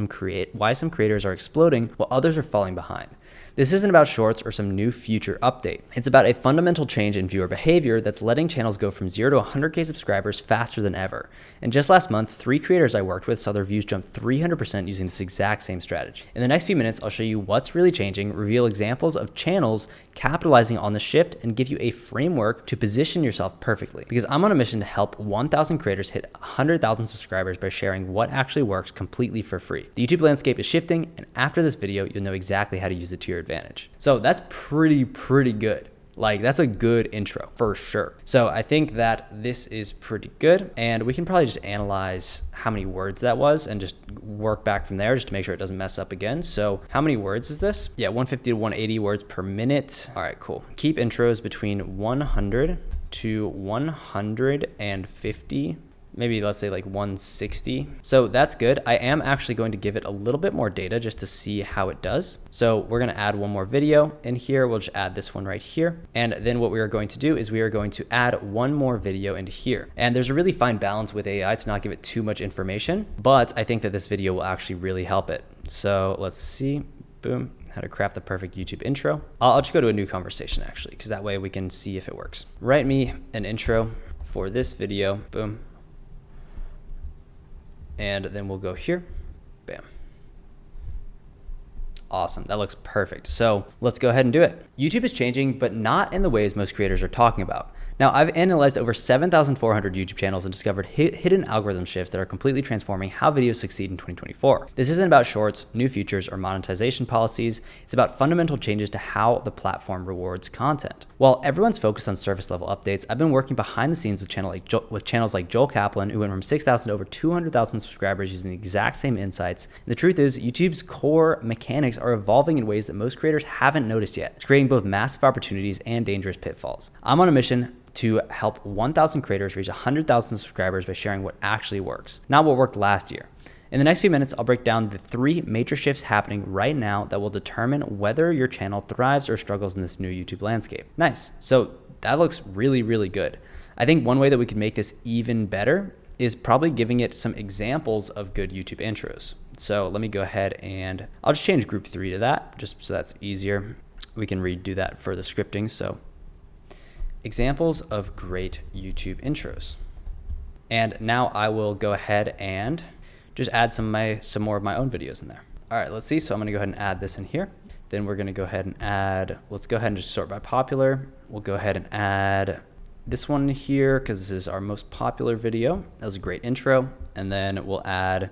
why some creators are exploding while others are falling behind. This isn't about shorts or some new future update. It's about a fundamental change in viewer behavior that's letting channels go from 0 to 100K subscribers faster than ever. And just last month, 3 creators I worked with saw their views jump 300% using this exact same strategy. In the next few minutes, I'll show you what's really changing, reveal examples of channels capitalizing on the shift, and give you a framework to position yourself perfectly. Because I'm on a mission to help 1,000 creators hit 100,000 subscribers by sharing what actually works completely for free. The YouTube landscape is shifting, and after this video, you'll know exactly how to use it to your advantage. So that's pretty good. Like, that's a good intro for sure. So I think that this is pretty good, and we can probably just analyze how many words that was and just work back from there just to make sure it doesn't mess up again. So how many words is this? Yeah, 150 to 180 words per minute. All right, cool. Keep intros between 100 to 150, maybe let's say like 160. So that's good. I am actually going to give it a little bit more data just to see how it does. So we're going to add one more video in here. We'll just add this one right here. And then what we are going to do is we are going to add one more video into here. And there's a really fine balance with AI to not give it too much information, but I think that this video will actually really help it. So let's see, boom, how to craft the perfect YouTube intro. I'll just go to a new conversation actually, because that way we can see if it works. Write me an intro for this video, boom. And then we'll go here, bam. Awesome, that looks perfect. So let's go ahead and do it. YouTube is changing, but not in the ways most creators are talking about. Now, I've analyzed over 7,400 YouTube channels and discovered hidden algorithm shifts that are completely transforming how videos succeed in 2024. This isn't about shorts, new features, or monetization policies. It's about fundamental changes to how the platform rewards content. While everyone's focused on surface level updates, I've been working behind the scenes with channels like Joel Kaplan, who went from 6,000 to over 200,000 subscribers using the exact same insights. And the truth is, YouTube's core mechanics are evolving in ways that most creators haven't noticed yet. It's creating both massive opportunities and dangerous pitfalls. I'm on a mission to help 1,000 creators reach 100,000 subscribers by sharing what actually works, not what worked last year. In the next few minutes, I'll break down the 3 major shifts happening right now that will determine whether your channel thrives or struggles in this new YouTube landscape. Nice. So that looks really good. I think one way that we can make this even better is probably giving it some examples of good YouTube intros. So let me go ahead and I'll just change group 3 to that, just so that's easier. We can redo that for the scripting. So examples of great YouTube intros. And now I will go ahead and just add some more of my own videos in there. All right, let's see. So I'm gonna go ahead and add this in here. Then we're gonna go ahead and add, let's go ahead and just sort by popular. We'll go ahead and add this one here because this is our most popular video. That was a great intro. And then we'll add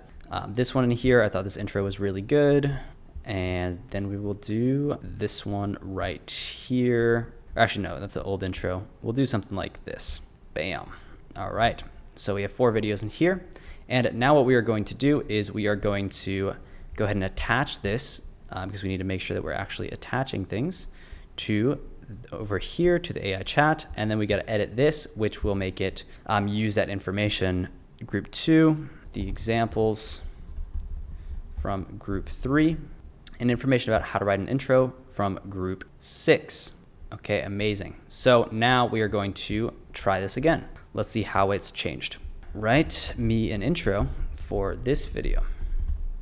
this one in here. I thought this intro was really good. And then we will do this one right here. Actually, no, that's an old intro. We'll do something like this. Bam. All right. So we have 4 videos in here. And now what we are going to do is we are going to go ahead and attach this because we need to make sure that we're actually attaching things to over here to the AI chat. And then we got to edit this, which will make it use that information. Group 2, the examples from group 3, and information about how to write an intro from group 6. Okay, amazing. So now we are going to try this again. Let's see how it's changed. Write me an intro for this video.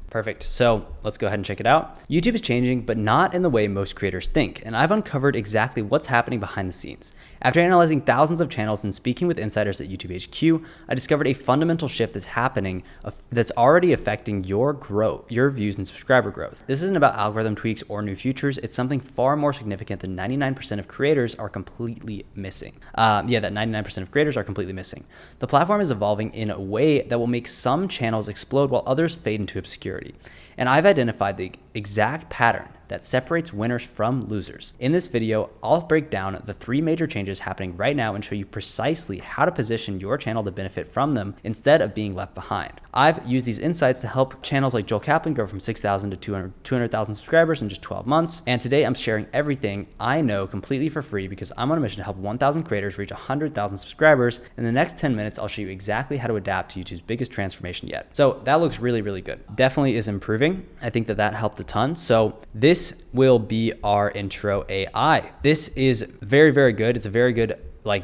Perfect. So let's go ahead and check it out. YouTube is changing, but not in the way most creators think. And I've uncovered exactly what's happening behind the scenes. After analyzing thousands of channels and speaking with insiders at YouTube HQ, I discovered a fundamental shift that's happening that's already affecting your growth, your views and subscriber growth. This isn't about algorithm tweaks or new features. It's something far more significant than 99% of creators are completely missing. That 99% of creators are completely missing. The platform is evolving in a way that will make some channels explode while others fade into obscurity. And I've identified the exact pattern that separates winners from losers. In this video, I'll break down the 3 major changes happening right now and show you precisely how to position your channel to benefit from them instead of being left behind. I've used these insights to help channels like Joel Kaplan grow from 6,000 to 200,000 subscribers in just 12 months. And today I'm sharing everything I know completely for free because I'm on a mission to help 1,000 creators reach 100,000 subscribers. In the next 10 minutes, I'll show you exactly how to adapt to YouTube's biggest transformation yet. So that looks really, really good. Definitely is improving. I think that helped a ton. So this will be our intro AI. This is very, very good. It's a very good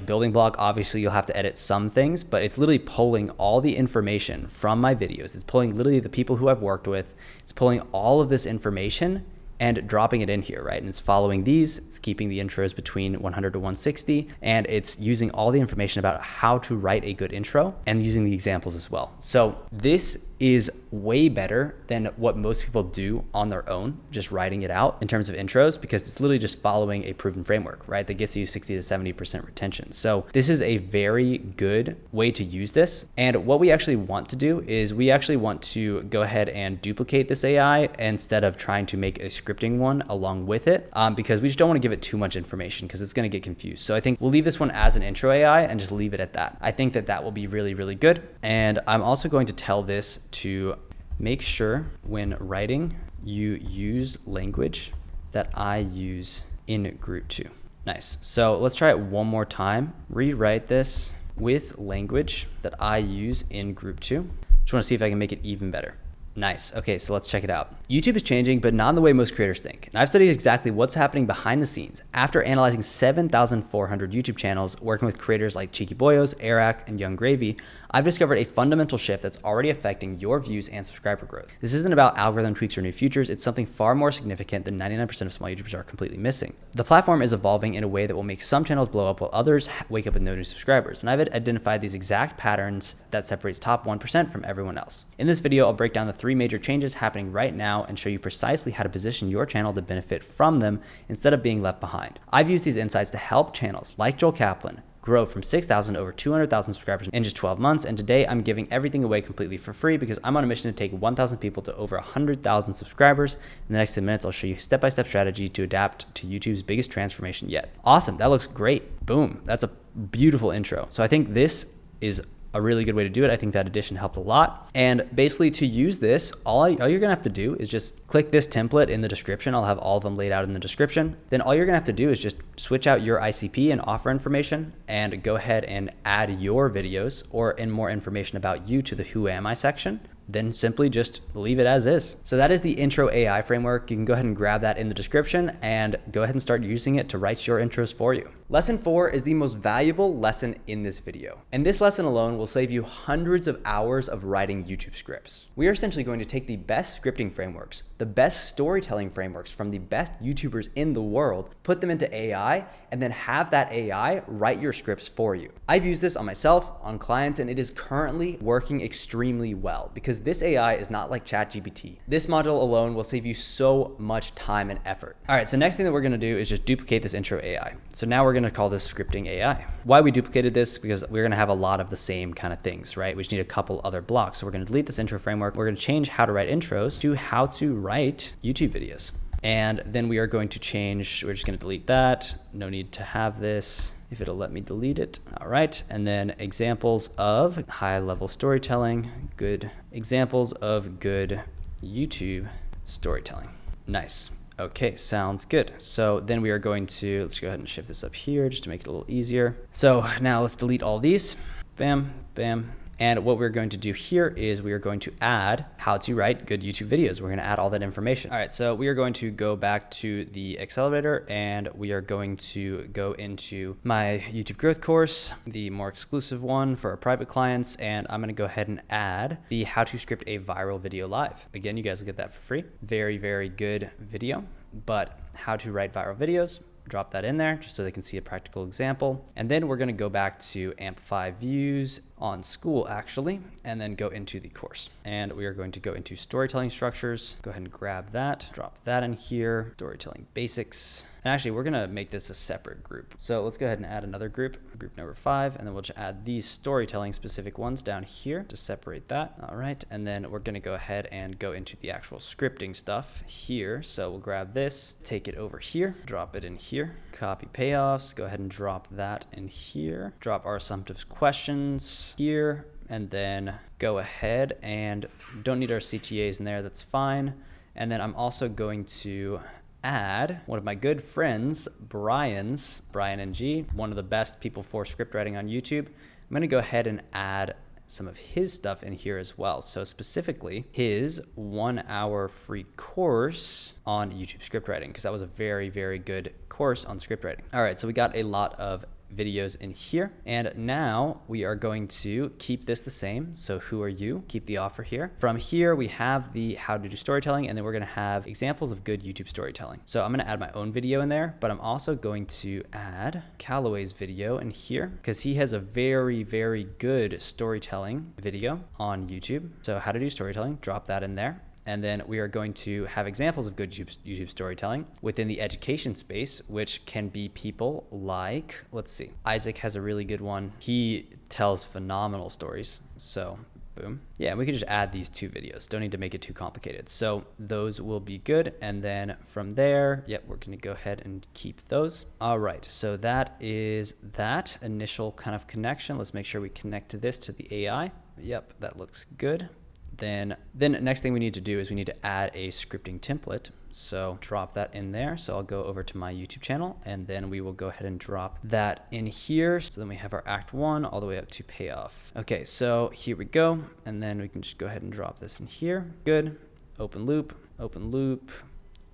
building block. Obviously you'll have to edit some things, but it's literally pulling all the information from my videos. It's pulling literally the people who I've worked with. It's pulling all of this information and dropping it in here, right? And it's following these, it's keeping the intros between 100 to 160, and it's using all the information about how to write a good intro and using the examples as well. So this is way better than what most people do on their own, just writing it out in terms of intros, because it's literally just following a proven framework, right? That gets you 60 to 70% retention. So this is a very good way to use this. And what we actually want to do is we actually want to go ahead and duplicate this AI instead of trying to make a scripting one along with it, because we just don't want to give it too much information because it's going to get confused. So I think we'll leave this one as an intro AI and just leave it at that. I think that will be really, really good. And I'm also going to tell this to make sure when writing, you use language that I use in group 2. Nice. So let's try it one more time. Rewrite this with language that I use in group 2. Just want to see if I can make it even better. Nice. Okay, so let's check it out. YouTube is changing, but not in the way most creators think. And I've studied exactly what's happening behind the scenes. After analyzing 7,400 YouTube channels, working with creators like Cheeky Boyos, Eric, and Young Gravy, I've discovered a fundamental shift that's already affecting your views and subscriber growth. This isn't about algorithm tweaks or new features. It's something far more significant than 99% of small YouTubers are completely missing. The platform is evolving in a way that will make some channels blow up while others wake up with no new subscribers. And I've identified these exact patterns that separates top 1% from everyone else. In this video, I'll break down the 3 major changes happening right now and show you precisely how to position your channel to benefit from them instead of being left behind. I've used these insights to help channels like Joel Kaplan grow from 6,000 to over 200,000 subscribers in just 12 months. And today I'm giving everything away completely for free because I'm on a mission to take 1,000 people to over 100,000 subscribers. In the next 10 minutes, I'll show you step-by-step strategy to adapt to YouTube's biggest transformation yet. Awesome. That looks great. Boom. That's a beautiful intro. So I think this is a really good way to do it. I think that addition helped a lot. And basically to use this, all you're gonna have to do is just click this template in the description. I'll have all of them laid out in the description. Then all you're gonna have to do is just switch out your ICP and offer information and go ahead and add your videos or more information about you to the Who Am I section. then simply just leave it as is. So that is the intro AI framework. You can go ahead and grab that in the description and go ahead and start using it to write your intros for you. Lesson 4 is the most valuable lesson in this video. And this lesson alone will save you hundreds of hours of writing YouTube scripts. We are essentially going to take the best scripting frameworks, the best storytelling frameworks from the best YouTubers in the world, put them into AI, and then have that AI write your scripts for you. I've used this on myself, on clients, and it is currently working extremely well because this AI is not like ChatGPT. This module alone will save you so much time and effort. All right, so next thing that we're gonna do is just duplicate this intro AI. So now we're gonna call this scripting AI. Why we duplicated this? Because we're gonna have a lot of the same kind of things, right? We just need a couple other blocks. So we're gonna delete this intro framework. We're gonna change how to write intros to how to write YouTube videos. And then we are going to change, we're just gonna delete that. No need to have this, if it'll let me delete it. All right, and then examples of high-level storytelling, good examples of good YouTube storytelling. Nice. Okay, sounds good. So then we are going to, let's go ahead and shift this up here just to make it a little easier. So now let's delete all these. Bam, bam. And what we're going to do here is we are going to add how to write good YouTube videos. We're going to add all that information. All right, so we are going to go back to the accelerator and we are going to go into my YouTube growth course, the more exclusive one for our private clients. And I'm going to go ahead and add the how to script a viral video live. Again, you guys will get that for free. Very, very good video, but how to write viral videos. Drop that in there just so they can see a practical example. And then we're going to go back to Amplify views on school actually, and then go into the course. And we are going to go into storytelling structures. Go ahead and grab that, drop that in here, storytelling basics. And actually we're going to make this a separate group. So let's go ahead and add another group number 5, and then we'll just add these storytelling specific ones down here to separate that. All right. And then we're going to go ahead and go into the actual scripting stuff here. So we'll grab this, take it over here, drop it in here, copy payoffs, go ahead and drop that in here, drop our assumptive questions here, and then go ahead and don't need our CTAs in there. That's fine. And then I'm also going to add one of my good friends, Brian NG, one of the best people for script writing on YouTube. I'm going to go ahead and add some of his stuff in here as well. So specifically his 1-hour free course on YouTube script writing, because that was a very, very good course on script writing. All right, so we got a lot of videos in here. And now we are going to keep this the same. So who are you? Keep the offer here. From here, we have the how to do storytelling, and then we're going to have examples of good YouTube storytelling. So I'm going to add my own video in there, but I'm also going to add Callaway's video in here because he has a very, very good storytelling video on YouTube. So how to do storytelling, drop that in there. And then we are going to have examples of good YouTube storytelling within the education space, which can be people like, let's see, Isaac has a really good one. He tells phenomenal stories. So boom. Yeah, we can just add these 2 videos. Don't need to make it too complicated. So those will be good. And then from there, yep, we're going to go ahead and keep those. All right. So that is that initial kind of connection. Let's make sure we connect this to the AI. Yep, that looks good. Then next thing we need to do is we need to add a scripting template. So drop that in there. So I'll go over to my YouTube channel and then we will go ahead and drop that in here. So then we have our Act 1 all the way up to payoff. Okay, so here we go. And then we can just go ahead and drop this in here. Good. Open loop, open loop,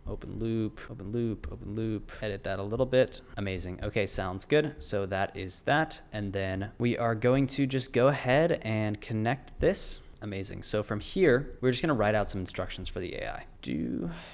open loop, open loop, open loop, edit that a little bit. Amazing. Okay, sounds good. So that is that. And then we are going to just go ahead and connect this. Amazing. So from here, we're just going to write out some instructions for the AI.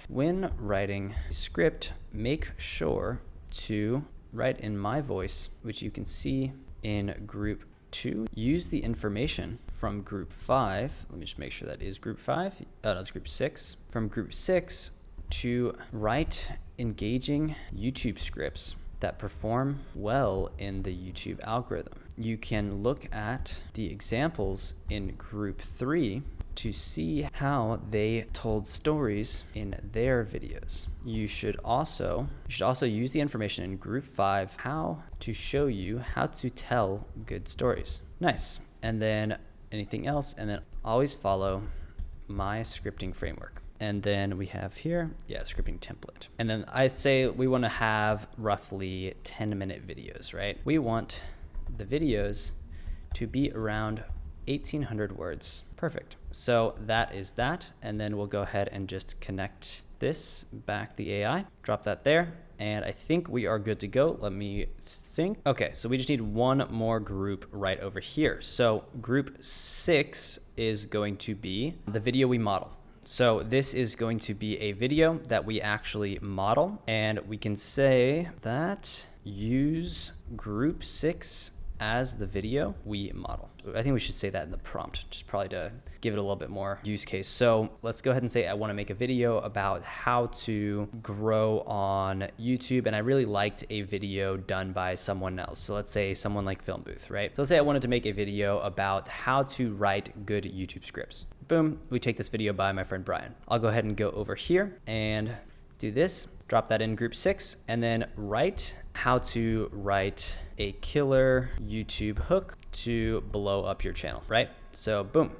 When writing a script, make sure to write in my voice, which you can see in group 2. Use the information from group 5. Let me just make sure that is group 5. Oh, that's group 6. From group 6 to write engaging YouTube scripts that perform well in the YouTube algorithm. You can look at the examples in group 3 to see how they told stories in their videos. You should also use the information in group 5 how to show you how to tell good stories. Nice. And then anything else, and then always follow my scripting framework. And then we have here, scripting template. And then I say we want to have roughly 10-minute videos, right? We want the videos to be around 1,800 words. Perfect. So that is that. And then we'll go ahead and just connect this back the AI, drop that there. And I think we are good to go. Let me think. Okay, so we just need one more group right over here. So group 6 is going to be the video we model. So this is going to be a video that we actually model, and we can say that use group 6 as the video we model. I think we should say that in the prompt, just probably to give it a little bit more use case. So let's go ahead and say I want to make a video about how to grow on YouTube, and I really liked a video done by someone else. So let's say someone like Film Booth, right? So let's say I wanted to make a video about how to write good YouTube scripts. Boom, we take this video by my friend Brian. I'll go ahead and go over here and do this, drop that in group 6, and then write how to write a killer YouTube hook to blow up your channel, right? So boom,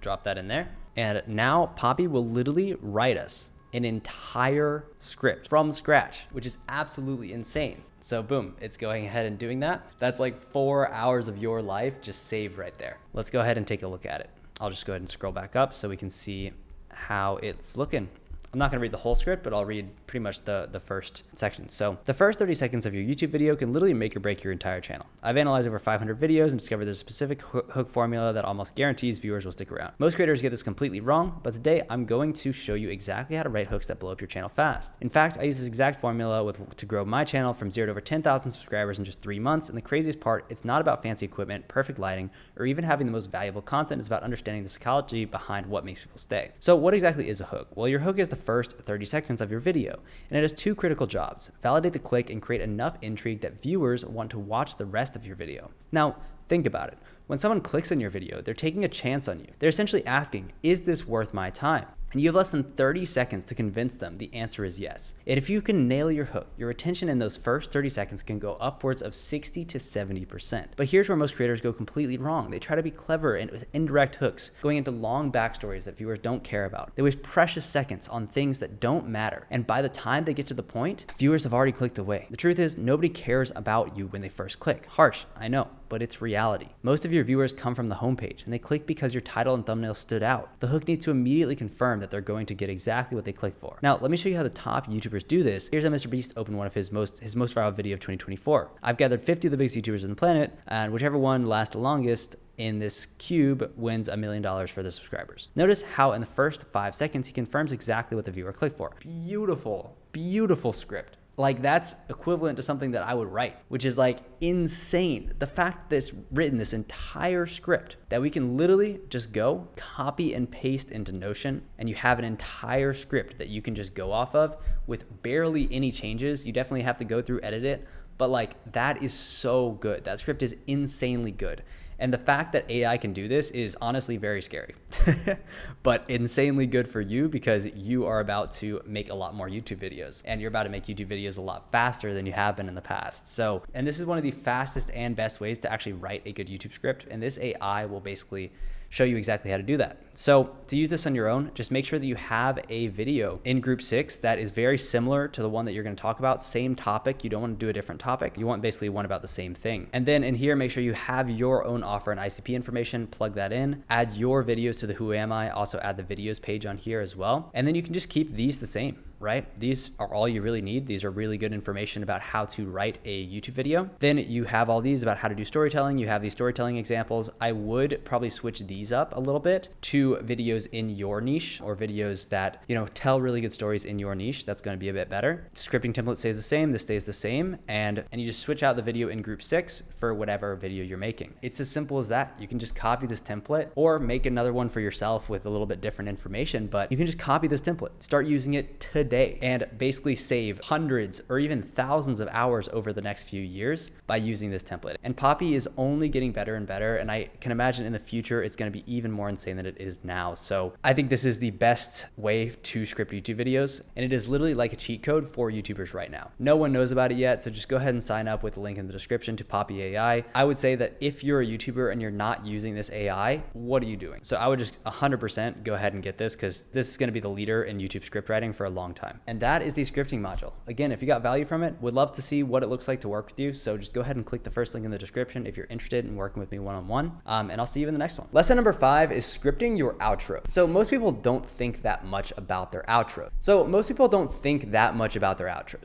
drop that in there. And now Poppy will literally write us an entire script from scratch, which is absolutely insane. So boom, it's going ahead and doing that. That's like 4 hours of your life just saved right there. Let's go ahead and take a look at it. I'll just go ahead and scroll back up so we can see how it's looking. I'm not gonna read the whole script, but I'll read pretty much the first section. So the first 30 seconds of your YouTube video can literally make or break your entire channel. I've analyzed over 500 videos and discovered there's a specific hook formula that almost guarantees viewers will stick around. Most creators get this completely wrong, but today I'm going to show you exactly how to write hooks that blow up your channel fast. In fact, I use this exact formula to grow my channel from 0 to over 10,000 subscribers in just 3 months. And the craziest part, it's not about fancy equipment, perfect lighting, or even having the most valuable content. It's about understanding the psychology behind what makes people stay. So what exactly is a hook? Well, your hook is the first 30 seconds of your video, and it has 2 critical jobs: validate the click and create enough intrigue that viewers want to watch the rest of your video. Now, think about it. When someone clicks on your video, they're taking a chance on you. They're essentially asking, is this worth my time? And you have less than 30 seconds to convince them the answer is yes. And if you can nail your hook, your retention in those first 30 seconds can go upwards of 60 to 70%. But here's where most creators go completely wrong. They try to be clever and with indirect hooks, going into long backstories that viewers don't care about. They waste precious seconds on things that don't matter. And by the time they get to the point, viewers have already clicked away. The truth is, nobody cares about you when they first click. Harsh, I know, but it's reality. Most of your viewers come from the homepage, and they click because your title and thumbnail stood out. The hook needs to immediately confirm that they're going to get exactly what they click for. Now, let me show you how the top YouTubers do this. Here's how Mr. Beast opened one of his most viral video of 2024. I've gathered 50 of the biggest YouTubers on the planet, and whichever one lasts the longest in this cube wins $1 million for the subscribers. Notice how in the first 5 seconds, he confirms exactly what the viewer clicked for. Beautiful, beautiful script. Like, that's equivalent to something that I would write, which is like insane. The fact that it's written this entire script that we can literally just go copy and paste into Notion, and you have an entire script that you can just go off of with barely any changes. You definitely have to go through, edit it, but like, that is so good. That script is insanely good. And the fact that AI can do this is honestly very scary, but insanely good for you because you are about to make a lot more YouTube videos, and you're about to make YouTube videos a lot faster than you have been in the past. So, and this is one of the fastest and best ways to actually write a good YouTube script. And this AI will basically show you exactly how to do that. So to use this on your own, just make sure that you have a video in group 6 that is very similar to the one that you're going to talk about. Same topic. You don't want to do a different topic. You want basically one about the same thing. And then in here, make sure you have your own offer and ICP information, plug that in, add your videos to the Who Am I, also add the videos page on here as well. And then you can just keep these the same, right? These are all you really need. These are really good information about how to write a YouTube video. Then you have all these about how to do storytelling. You have these storytelling examples. I would probably switch these up a little bit to videos in your niche, or videos that, you know, tell really good stories in your niche. That's going to be a bit better. Scripting template stays the same. This stays the same. And you just switch out the video in group 6 for whatever video you're making. It's as simple as that. You can just copy this template or make another one for yourself with a little bit different information, but you can just copy this template, start using it today, and basically save hundreds or even thousands of hours over the next few years by using this template. And Poppy is only getting better and better, and I can imagine in the future it's going to be even more insane than it is now. So I think this is the best way to script YouTube videos, and it is literally like a cheat code for YouTubers right now. No one knows about it yet, so just go ahead and sign up with the link in the description to Poppy AI. I would say that if you're a YouTuber and you're not using this AI, what are you doing? So I would just 100% go ahead and get this, because this is going to be the leader in YouTube script writing for a long time. time. And that is the scripting module. Again, if you got value from it, would love to see what it looks like to work with you. So just go ahead and click the first link in the description if you're interested in working with me one-on-one. And I'll see you in the next one. Lesson number 5 is scripting your outro. So most people don't think that much about their outro.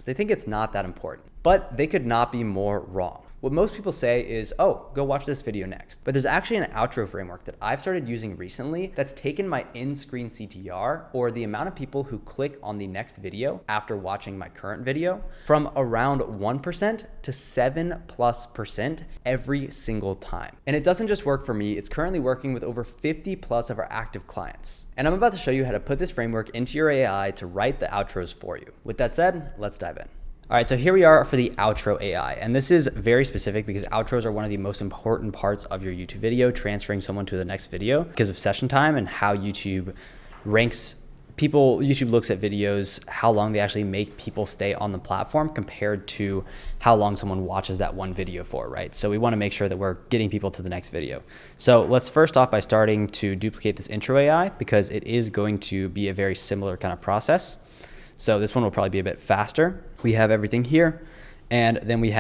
They think it's not that important, but they could not be more wrong. What most people say is, oh, go watch this video next. But there's actually an outro framework that I've started using recently that's taken my in-screen CTR, or the amount of people who click on the next video after watching my current video, from around 1% to 7+% every single time. And it doesn't just work for me, it's currently working with over 50 plus of our active clients. And I'm about to show you how to put this framework into your AI to write the outros for you. With that said, let's dive in. All right, so here we are for the outro AI, and this is very specific because outros are one of the most important parts of your YouTube video, transferring someone to the next video because of session time and how YouTube ranks people. YouTube looks at videos, how long they actually make people stay on the platform compared to how long someone watches that one video for, right? So we want to make sure that we're getting people to the next video. So let's first off by starting to duplicate this intro AI because it is going to be a very similar kind of process. So this one will probably be a bit faster. We have everything here. And then we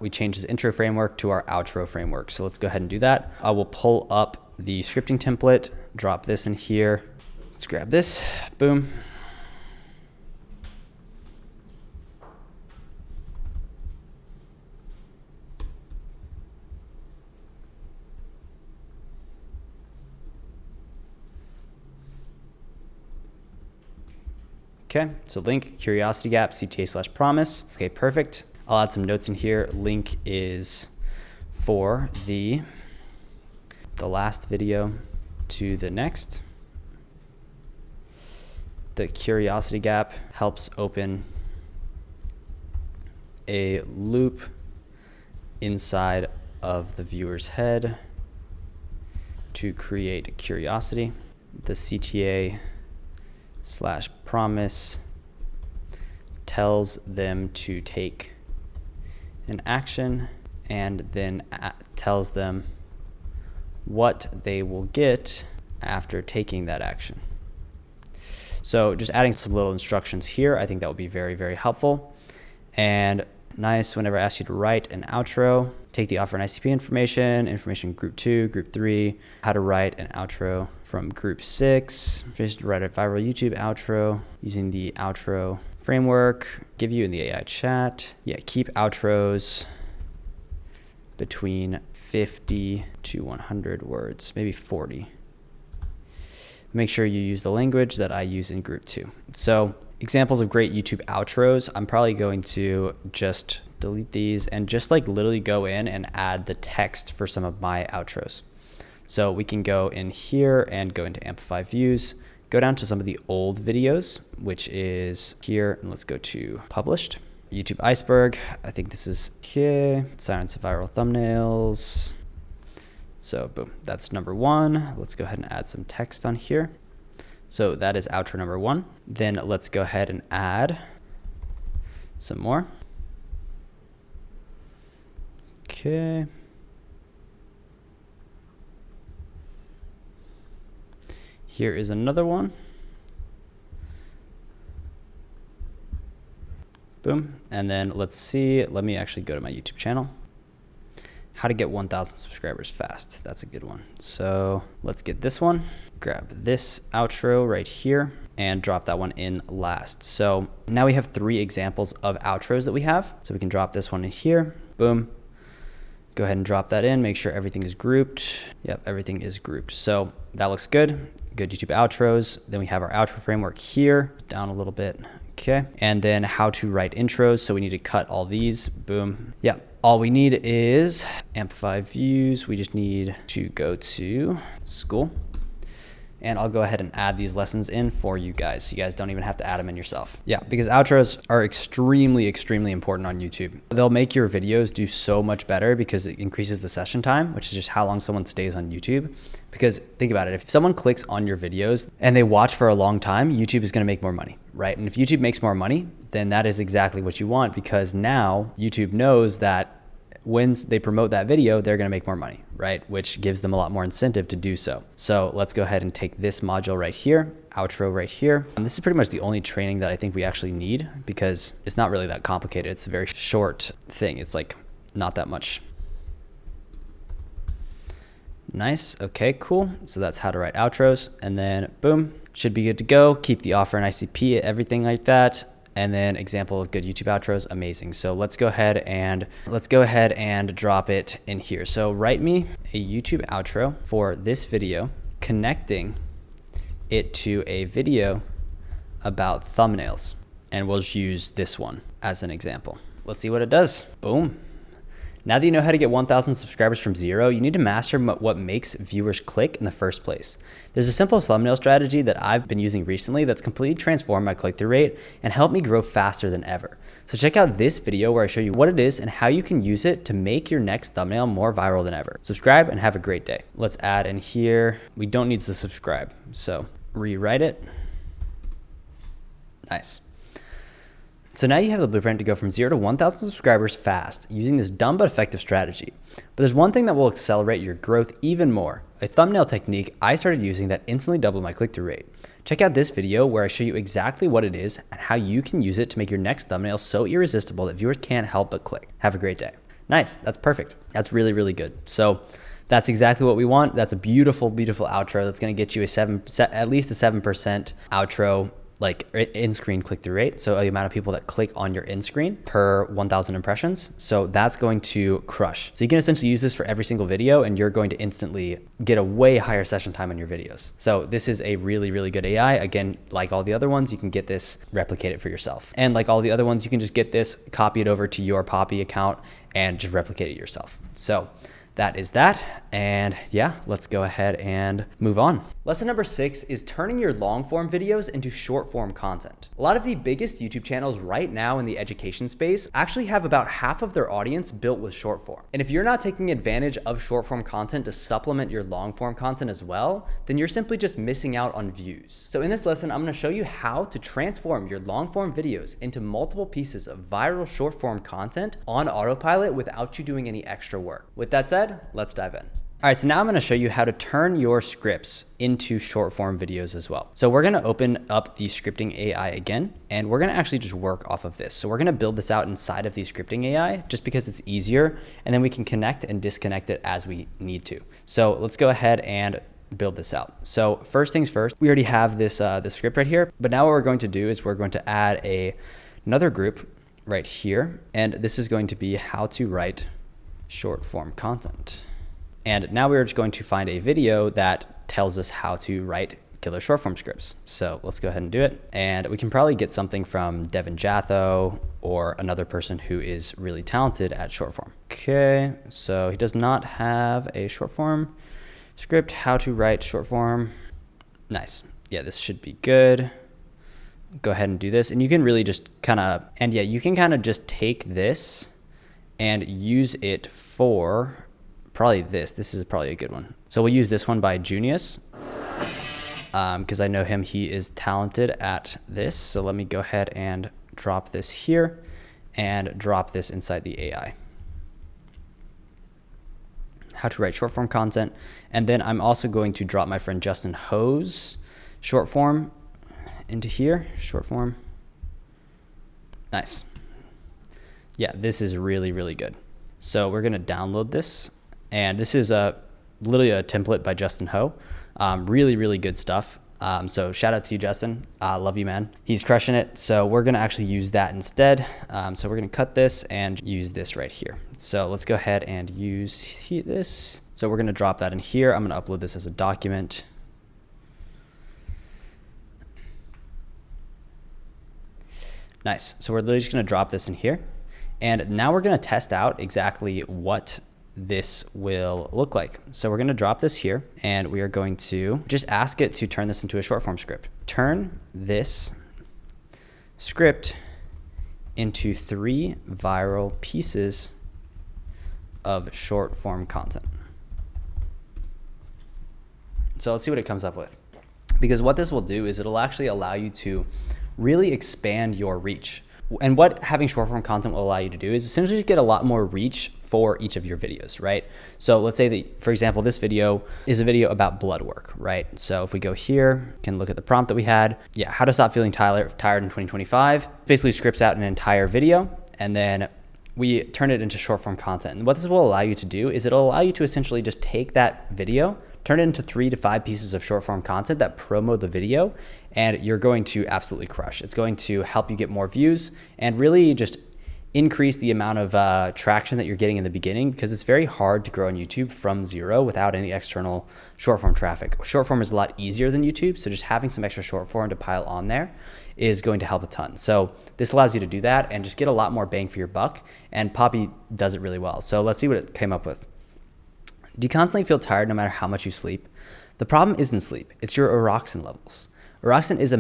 changed this intro framework to our outro framework. So let's go ahead and do that. I will pull up the scripting template, drop this in here. Let's grab this, boom. Okay, so link, curiosity gap, CTA/promise. Okay, perfect. I'll add some notes in here. Link is for the last video to the next. The curiosity gap helps open a loop inside of the viewer's head to create curiosity. The CTA/promise tells them to take an action and then tells them what they will get after taking that action. So just adding some little instructions here, I think that will be very, very helpful. And nice, whenever I ask you to write an outro, take the offer and ICP information group 2, group 3, how to write an outro from group 6, just to write a viral YouTube outro using the outro framework, give you in the AI chat. Yeah, keep outros between 50 to 100 words, maybe 40. Make sure you use the language that I use in group 2. So examples of great YouTube outros, I'm probably going to just delete these and just like literally go in and add the text for some of my outros. So we can go in here and go into Amplify views, go down to some of the old videos, which is here, and let's go to published. YouTube iceberg, I think this is okay. Silence of viral thumbnails. So boom, that's number 1. Let's go ahead and add some text on here. So that is outro number 1. Then let's go ahead and add some more. Okay. Here is another one. Boom. And then let's see, let me actually go to my YouTube channel. How to get 1,000 subscribers fast. That's a good one. So let's get this one, grab this outro right here and drop that one in last. So now we have 3 examples of outros that we have. So we can drop this one in here, boom. Go ahead and drop that in, make sure everything is grouped. Yep, everything is grouped. So that looks good. Good YouTube outros. Then we have our outro framework here, down a little bit. Okay, and then how to write intros. So we need to cut all these, boom. Yeah, all we need is Amplify views. We just need to go to school. And I'll go ahead and add these lessons in for you guys. So you guys don't even have to add them in yourself. Yeah, because outros are extremely, extremely important on YouTube. They'll make your videos do so much better because it increases the session time, which is just how long someone stays on YouTube. Because think about it, if someone clicks on your videos and they watch for a long time, YouTube is gonna make more money, right? And if YouTube makes more money, then that is exactly what you want, because now YouTube knows that when they promote that video, they're going to make more money, right? Which gives them a lot more incentive to do so. So let's go ahead and take this module right here, outro right here. And this is pretty much the only training that I think we actually need because it's not really that complicated. It's a very short thing. It's like not that much. Nice. Okay, cool. So that's how to write outros, and then boom, should be good to go. Keep the offer and ICP, everything like that. And then example of good YouTube outros, amazing. So let's go ahead and drop it in here. So write me a YouTube outro for this video, connecting it to a video about thumbnails. And we'll just use this one as an example. Let's see what it does. Boom. Now that you know how to get 1,000 subscribers from zero, you need to master what makes viewers click in the first place. There's a simple thumbnail strategy that I've been using recently that's completely transformed my click-through rate and helped me grow faster than ever. So check out this video where I show you what it is and how you can use it to make your next thumbnail more viral than ever. Subscribe and have a great day. Let's add in here, we don't need to subscribe. So rewrite it. Nice. So now you have the blueprint to go from 0 to 1,000 subscribers fast using this dumb but effective strategy. But there's one thing that will accelerate your growth even more, a thumbnail technique I started using that instantly doubled my click-through rate. Check out this video where I show you exactly what it is and how you can use it to make your next thumbnail so irresistible that viewers can't help but click. Have a great day. Nice, that's perfect. That's really, really good. So that's exactly what we want. That's a beautiful, beautiful outro that's gonna get you at least a 7% outro, like in-screen click-through rate. So the amount of people that click on your in-screen per 1,000 impressions. So that's going to crush. So you can essentially use this for every single video and you're going to instantly get a way higher session time on your videos. So this is a really, really good AI. Again, like all the other ones, you can get this, replicate it for yourself. And like all the other ones, you can just get this, copy it over to your Poppy account and just replicate it yourself. So that is that. And yeah, let's go ahead and move on. Lesson number 6 is turning your long form videos into short form content. A lot of the biggest YouTube channels right now in the education space actually have about half of their audience built with short form. And if you're not taking advantage of short form content to supplement your long form content as well, then you're simply just missing out on views. So in this lesson, I'm gonna show you how to transform your long form videos into multiple pieces of viral short form content on autopilot without you doing any extra work. With that said, let's dive in. All right, so now I'm gonna show you how to turn your scripts into short form videos as well. So we're gonna open up the scripting AI again, and we're gonna actually just work off of this. So we're gonna build this out inside of the scripting AI just because it's easier, and then we can connect and disconnect it as we need to. So let's go ahead and build this out. So first things first, we already have this, this script right here, but now what we're going to do is we're going to add another group right here, and this is going to be how to write short form content. And now we're just going to find a video that tells us how to write killer short form scripts. So let's go ahead and do it. And we can probably get something from Devin Jatho or another person who is really talented at short form. Okay, so he does not have a short form script, how to write short form. Nice. Yeah, this should be good. Go ahead and do this. And you can really just you can kind of just take this and use it for probably this. This is probably a good one. So we'll use this one by Junius because I know him. He is talented at this. So let me go ahead and drop this here and drop this inside the AI. How to write short form content. And then I'm also going to drop my friend Justin Ho's short form into here, short form. Nice. Yeah, this is really, really good. So we're gonna download this. And this is literally a template by Justin Ho. Really, really good stuff. So shout out to you, Justin. Love you, man. He's crushing it. So we're gonna actually use that instead. So we're gonna cut this and use this right here. So let's go ahead and use this. So we're gonna drop that in here. I'm gonna upload this as a document. Nice. So we're literally just gonna drop this in here. And now we're gonna test out exactly what this will look like. So we're gonna drop this here and we are going to just ask it to turn this into a short form script. Turn this script into 3 viral pieces of short form content. So let's see what it comes up with. Because what this will do is it'll actually allow you to really expand your reach. And what having short form content will allow you to do is essentially just get a lot more reach for each of your videos, right? So let's say that, for example, this video is a video about blood work, right? So if we go here, we can look at the prompt that we had. Yeah, how to stop feeling tired in 2025. Basically scripts out an entire video, and then we turn it into short form content. And what this will allow you to do is it'll allow you to essentially just take that video, turn it into 3 to 5 pieces of short form content that promo the video, and you're going to absolutely crush. It's going to help you get more views and really just increase the amount of traction that you're getting in the beginning, because it's very hard to grow on YouTube from zero without any external short form traffic. Short form is a lot easier than YouTube, so just having some extra short form to pile on there is going to help a ton. So this allows you to do that and just get a lot more bang for your buck, and Poppy does it really well. So let's see what it came up with. Do you constantly feel tired no matter how much you sleep? The problem isn't sleep, it's your orexin levels. Orexin is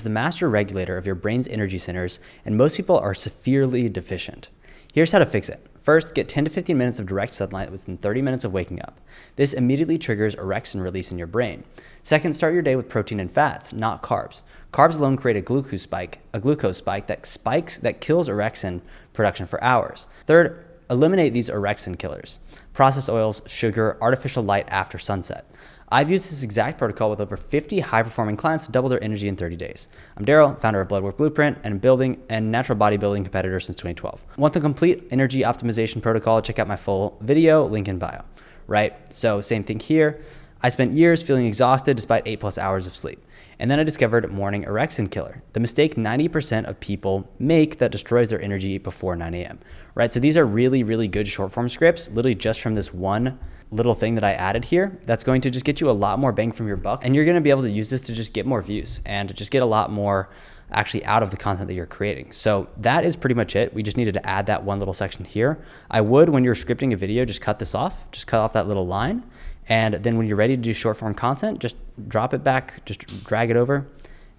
the master regulator of your brain's energy centers, and most people are severely deficient. Here's how to fix it. First, get 10 to 15 minutes of direct sunlight within 30 minutes of waking up. This immediately triggers orexin release in your brain. Second, start your day with protein and fats, not carbs. Carbs alone create a glucose spike that kills orexin production for hours. Third, eliminate these orexin killers: processed oils, sugar, artificial light after sunset. I've used this exact protocol with over 50 high-performing clients to double their energy in 30 days. I'm Daryl, founder of Bloodwork Blueprint and natural bodybuilding competitor since 2012. Want the complete energy optimization protocol? Check out my full video, link in bio, right? So same thing here. I spent years feeling exhausted despite 8+ hours of sleep. And then I discovered morning orexin killer, the mistake 90% of people make that destroys their energy before 9 a.m., right? So these are really, really good short form scripts, literally just from this one little thing that I added here. That's going to just get you a lot more bang from your buck. And you're going to be able to use this to just get more views and to just get a lot more actually out of the content that you're creating. So that is pretty much it. We just needed to add that one little section here. I would, when you're scripting a video, just cut this off, just cut off that little line. And then when you're ready to do short form content, just drop it back, just drag it over,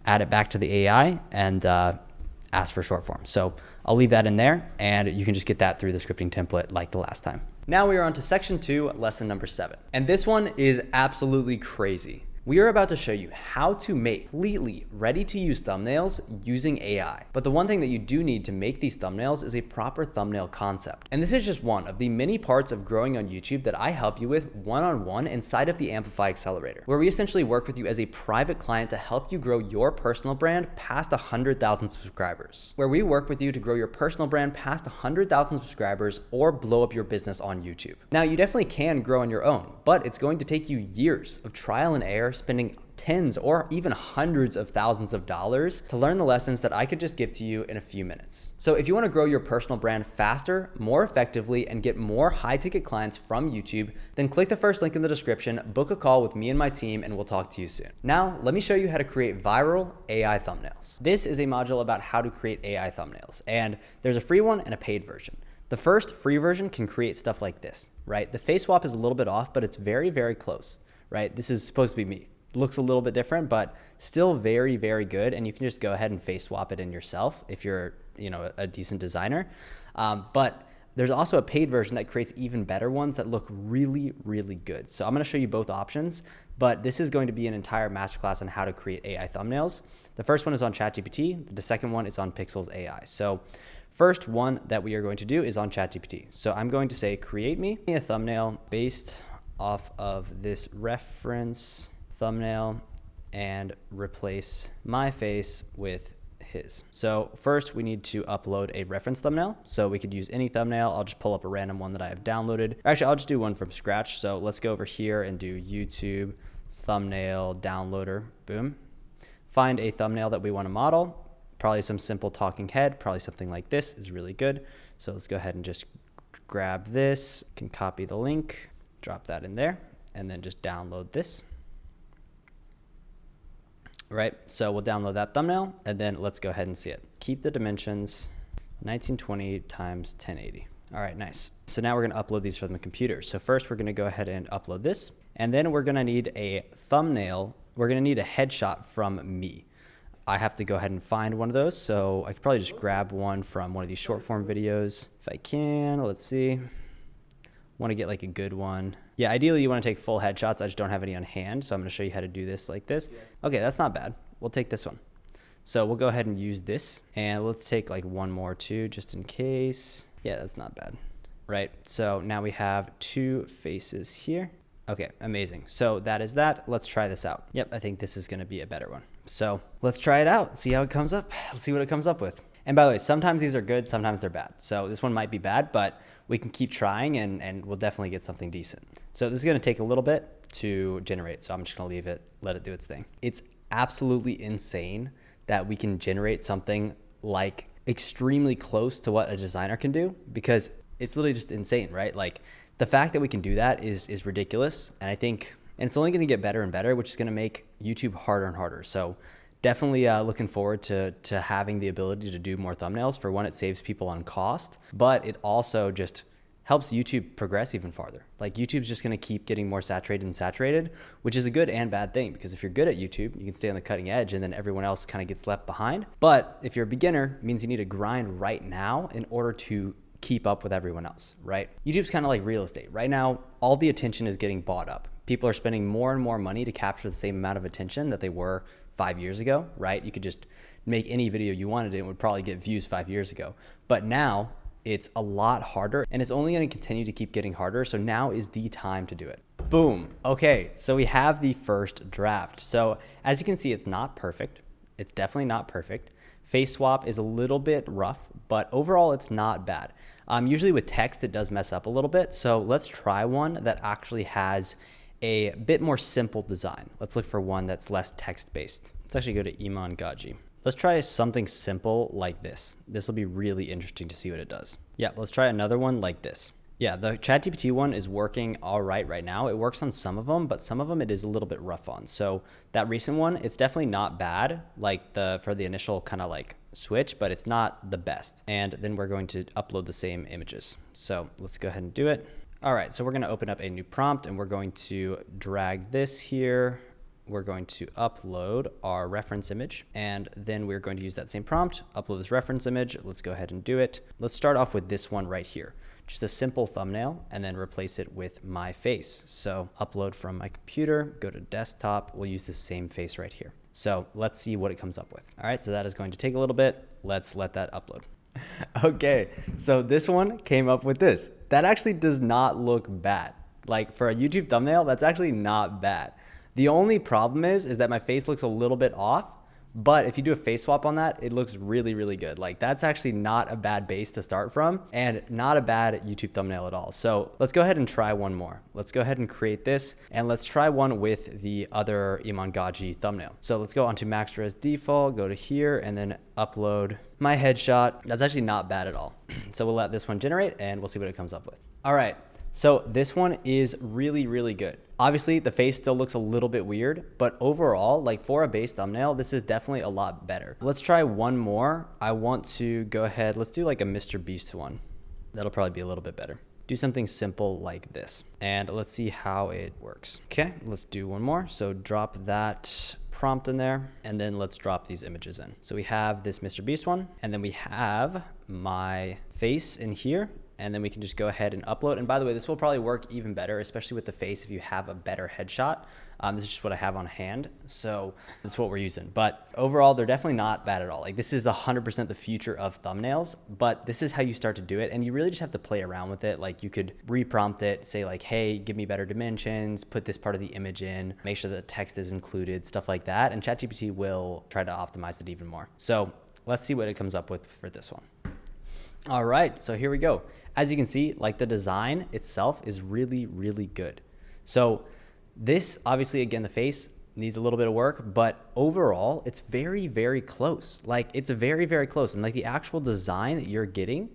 add it back to the AI, and ask for short form. So I'll leave that in there, and you can just get that through the scripting template like the last time. Now we are on to section 2, lesson number 7. And this one is absolutely crazy. We are about to show you how to make completely ready-to-use thumbnails using AI. But the one thing that you do need to make these thumbnails is a proper thumbnail concept. And this is just one of the many parts of growing on YouTube that I help you with one-on-one inside of the Amplify Accelerator, where we essentially work with you as a private client to help you grow your personal brand past 100,000 subscribers. Where we work with you to grow your personal brand past 100,000 subscribers or blow up your business on YouTube. Now, you definitely can grow on your own, but it's going to take you years of trial and error, spending tens or even hundreds of thousands of dollars to learn the lessons that I could just give to you in a few minutes. So if you want to grow your personal brand faster, more effectively, and get more high-ticket clients from YouTube, then click the first link in the description, book a call with me and my team, and we'll talk to you soon. Now, let me show you how to create viral AI thumbnails. This is a module about how to create AI thumbnails, and there's a free one and a paid version. The first free version can create stuff like this, right? The face swap is a little bit off, but it's very, very close. Right? This is supposed to be me. Looks a little bit different, but still very, very good. And you can just go ahead and face swap it in yourself if you're, a decent designer. But there's also a paid version that creates even better ones that look really, really good. So I'm going to show you both options, but this is going to be an entire masterclass on how to create AI thumbnails. The first one is on ChatGPT. The second one is on Pixels AI. So first one that we are going to do is on ChatGPT. So I'm going to say, create me a thumbnail based off of this reference thumbnail and replace my face with his. So first we need to upload a reference thumbnail. So we could use any thumbnail. I'll just pull up a random one that I have downloaded. Actually, I'll just do one from scratch. So let's go over here and do YouTube thumbnail downloader. Boom. Find a thumbnail that we want to model. Probably some simple talking head. Probably something like this is really good. So let's go ahead and just grab this. Can copy the link. Drop that in there, and then just download this. Right, so we'll download that thumbnail, and then let's go ahead and see it. Keep the dimensions 1920 times 1080. All right, nice. So now we're gonna upload these from the computer. So first we're gonna go ahead and upload this, and then we're gonna need a thumbnail. We're gonna need a headshot from me. I have to go ahead and find one of those, so I could probably just grab one from one of these short form videos. If I can, let's see. Want to get like a good one. Yeah, ideally you want to take full headshots. I just don't have any on hand, so I'm going to show you how to do this like this. Okay, that's not bad. We'll take this one. So we'll go ahead and use this, and let's take like one more too, just in case. Yeah, that's not bad. right? So now we have 2 faces here. Okay, amazing. So that is that. Let's try this out. Yep, I think this is gonna be a better one. So let's try it out, see how it comes up. Let's see what it comes up with. And by the way, sometimes these are good, sometimes they're bad. So this one might be bad, but we can keep trying and we'll definitely get something decent. So this is gonna take a little bit to generate. So I'm just gonna leave it, let it do its thing. It's absolutely insane that we can generate something like extremely close to what a designer can do, because it's literally just insane, right? Like the fact that we can do that is ridiculous. And I think, and it's only gonna get better and better, which is gonna make YouTube harder and harder. So definitely looking forward to having the ability to do more thumbnails. For one, it saves people on cost, but it also just helps YouTube progress even farther. Like YouTube's just gonna keep getting more saturated, which is a good and bad thing, because if you're good at YouTube, you can stay on the cutting edge and then everyone else kind of gets left behind. But if you're a beginner, it means you need to grind right now in order to keep up with everyone else, right? YouTube's kind of like real estate. Right now, all the attention is getting bought up. People are spending more and more money to capture the same amount of attention that they were 5 years ago, right? You could just make any video you wanted and it would probably get views 5 years ago. But now it's a lot harder and it's only going to continue to keep getting harder. So now is the time to do it. Boom. Okay, so we have the first draft. So as you can see, it's not perfect. It's definitely not perfect. Face swap is a little bit rough, but overall it's not bad. Usually with text, it does mess up a little bit. So let's try one that actually has a bit more simple design. Let's look for one that's less text-based. Let's actually go to Iman Gaji. Let's try something simple like this. This will be really interesting to see what it does. Yeah, let's try another one like this. Yeah, the ChatGPT one is working all right now. It works on some of them, but some of them it is a little bit rough on. So that recent one, it's definitely not bad, like for the initial kind of like switch, but it's not the best. And then we're going to upload the same images. So let's go ahead and do it. All right, so we're gonna open up a new prompt and we're going to drag this here. We're going to upload our reference image, and then we're going to use that same prompt, upload this reference image. Let's go ahead and do it. Let's start off with this one right here. Just a simple thumbnail, and then replace it with my face. So upload from my computer, go to desktop. We'll use the same face right here. So let's see what it comes up with. All right, so that is going to take a little bit. Let's let that upload. Okay, so this one came up with this. That actually does not look bad. Like for a YouTube thumbnail, that's actually not bad. The only problem is that my face looks a little bit off, but if you do a face swap on that, it looks really, really good. Like that's actually not a bad base to start from and not a bad YouTube thumbnail at all. So let's go ahead and try one more. Let's go ahead and create this and let's try one with the other Iman Gaji thumbnail. So let's go onto Max Res Default, go to here and then upload my headshot. That's actually not bad at all. So we'll let this one generate and we'll see what it comes up with. All right. So this one is really, really good. Obviously the face still looks a little bit weird, but overall, like for a base thumbnail, this is definitely a lot better. Let's try one more. I want to go ahead, let's do like a Mr. Beast one. That'll probably be a little bit better. Do something simple like this. And let's see how it works. Okay, let's do one more. So drop that prompt in there, and then let's drop these images in. So we have this Mr. Beast one, and then we have my face in here. And then we can just go ahead and upload. And by the way, this will probably work even better, especially with the face if you have a better headshot. This is just what I have on hand. So that's what we're using. But overall, they're definitely not bad at all. Like this is 100% the future of thumbnails, but this is how you start to do it. And you really just have to play around with it. Like you could reprompt it, say like, hey, give me better dimensions, put this part of the image in, make sure that text is included, stuff like that. And ChatGPT will try to optimize it even more. So let's see what it comes up with for this one. All right, so here we go. As you can see, like the design itself is really, really good. So this, obviously, again, the face needs a little bit of work, but overall, it's very, very close. Like it's very, very close. And like the actual design that you're getting,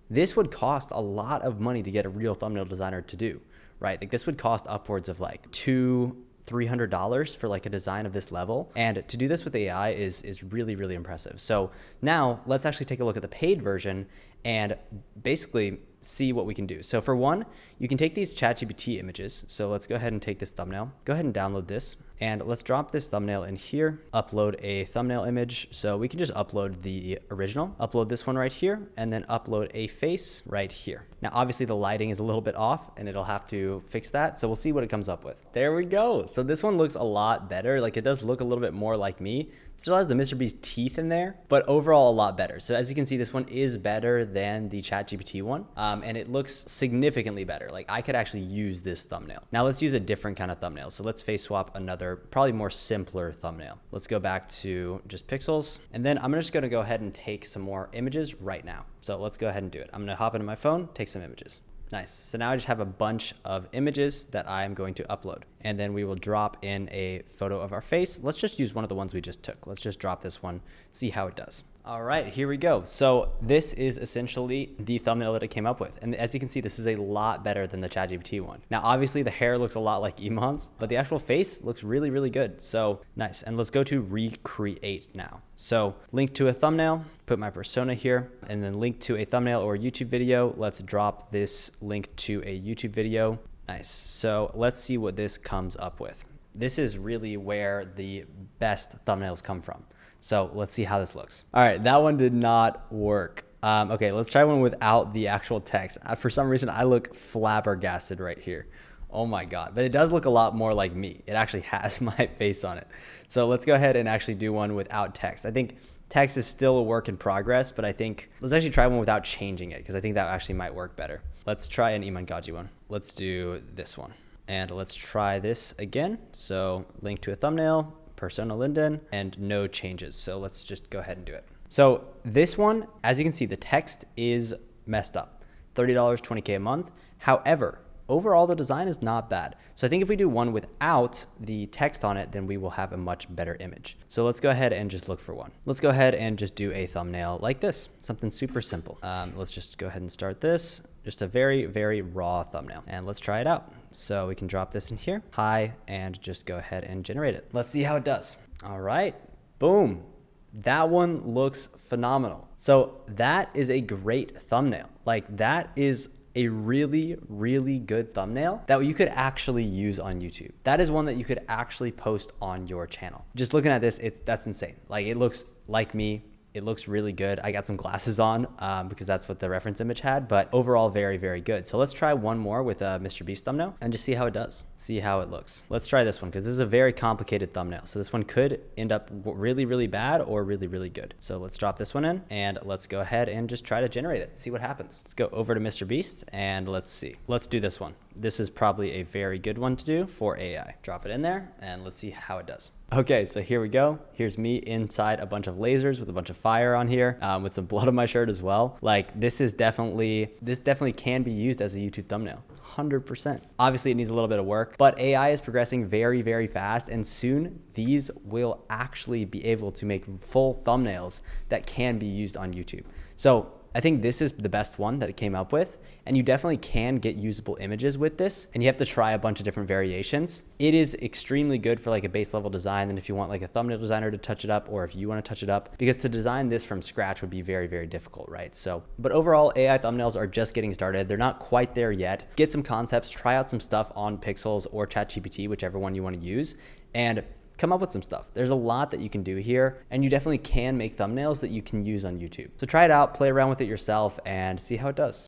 this would cost a lot of money to get a real thumbnail designer to do, right? Like this would cost upwards of like $200-300 for like a design of this level. And to do this with AI is really, really impressive. So now let's actually take a look at the paid version and basically see what we can do. So for one, you can take these ChatGPT images. So let's go ahead and take this thumbnail, go ahead and download this And let's drop this thumbnail in here, upload a thumbnail image. So we can just upload the original, upload this one right here, and then upload a face right here. Now, obviously the lighting is a little bit off and it'll have to fix that. So we'll see what it comes up with. There we go. So this one looks a lot better. Like it does look a little bit more like me. Still has the Mr. Beast teeth in there, but overall a lot better. So as you can see, this one is better than the ChatGPT one. And it looks significantly better. Like I could actually use this thumbnail. Now let's use a different kind of thumbnail. So let's face swap another, probably more simpler thumbnail. Let's go back to just pixels. And then I'm just gonna go ahead and take some more images right now. So let's go ahead and do it. I'm gonna hop into my phone, take some images. Nice. So now I just have a bunch of images that I'm going to upload. And then we will drop in a photo of our face. Let's just use one of the ones we just took. Let's just drop this one, see how it does. All right, here we go. So this is essentially the thumbnail that it came up with. And as you can see, this is a lot better than the ChatGPT one. Now, obviously the hair looks a lot like Iman's, but the actual face looks really, really good. So nice. And let's go to recreate now. So link to a thumbnail, put my persona here, and then link to a thumbnail or a YouTube video. Let's drop this link to a YouTube video. Nice. So let's see what this comes up with. This is really where the best thumbnails come from. So let's see how this looks. All right, that one did not work. Okay, let's try one without the actual text. For some reason, I look flabbergasted right here. Oh my God, but it does look a lot more like me. It actually has my face on it. So let's go ahead and actually do one without text. I think text is still a work in progress, but I think let's actually try one without changing it because I think that actually might work better. Let's try an Iman Gaji one. Let's do this one. And let's try this again. So link to a thumbnail, persona Linden, and no changes. So let's just go ahead and do it. So this one, as you can see, the text is messed up. $30, $20K a month. However, overall the design is not bad. So I think if we do one without the text on it, then we will have a much better image. So let's go ahead and just look for one. Let's go ahead and just do a thumbnail like this, something super simple. Let's just go ahead and start this. Just a very, very raw thumbnail. And let's try it out. So we can drop this in here, hi, and just go ahead and generate it. Let's see how it does. All right, boom. That one looks phenomenal. So that is a great thumbnail. Like that is a really, really good thumbnail that you could actually use on YouTube. That is one that you could actually post on your channel. Just looking at this, that's insane. Like it looks like me. It looks really good. I got some glasses on because that's what the reference image had, but overall very, very good. So let's try one more with a Mr. Beast thumbnail and just see how it does. See how it looks. Let's try this one because this is a very complicated thumbnail. So this one could end up really, really bad or really, really good. So let's drop this one in and let's go ahead and just try to generate it. See what happens. Let's go over to Mr. Beast and let's see. Let's do this one. This is probably a very good one to do for AI. Drop it in there and let's see how it does. Okay, so here we go. Here's me inside a bunch of lasers with a bunch of fire on here, with some blood on my shirt as well. Like this definitely can be used as a YouTube thumbnail, 100%. Obviously it needs a little bit of work, but AI is progressing very, very fast and soon these will actually be able to make full thumbnails that can be used on YouTube. So I think this is the best one that it came up with, and you definitely can get usable images with this, and you have to try a bunch of different variations. It is extremely good for like a base level design, and if you want like a thumbnail designer to touch it up, or if you want to touch it up, because to design this from scratch would be very, very difficult, right? So, but overall, AI thumbnails are just getting started. They're not quite there yet. Get some concepts, try out some stuff on Pixels or ChatGPT, whichever one you want to use, and come up with some stuff. There's a lot that you can do here, and you definitely can make thumbnails that you can use on YouTube. So try it out, play around with it yourself, and see how it does.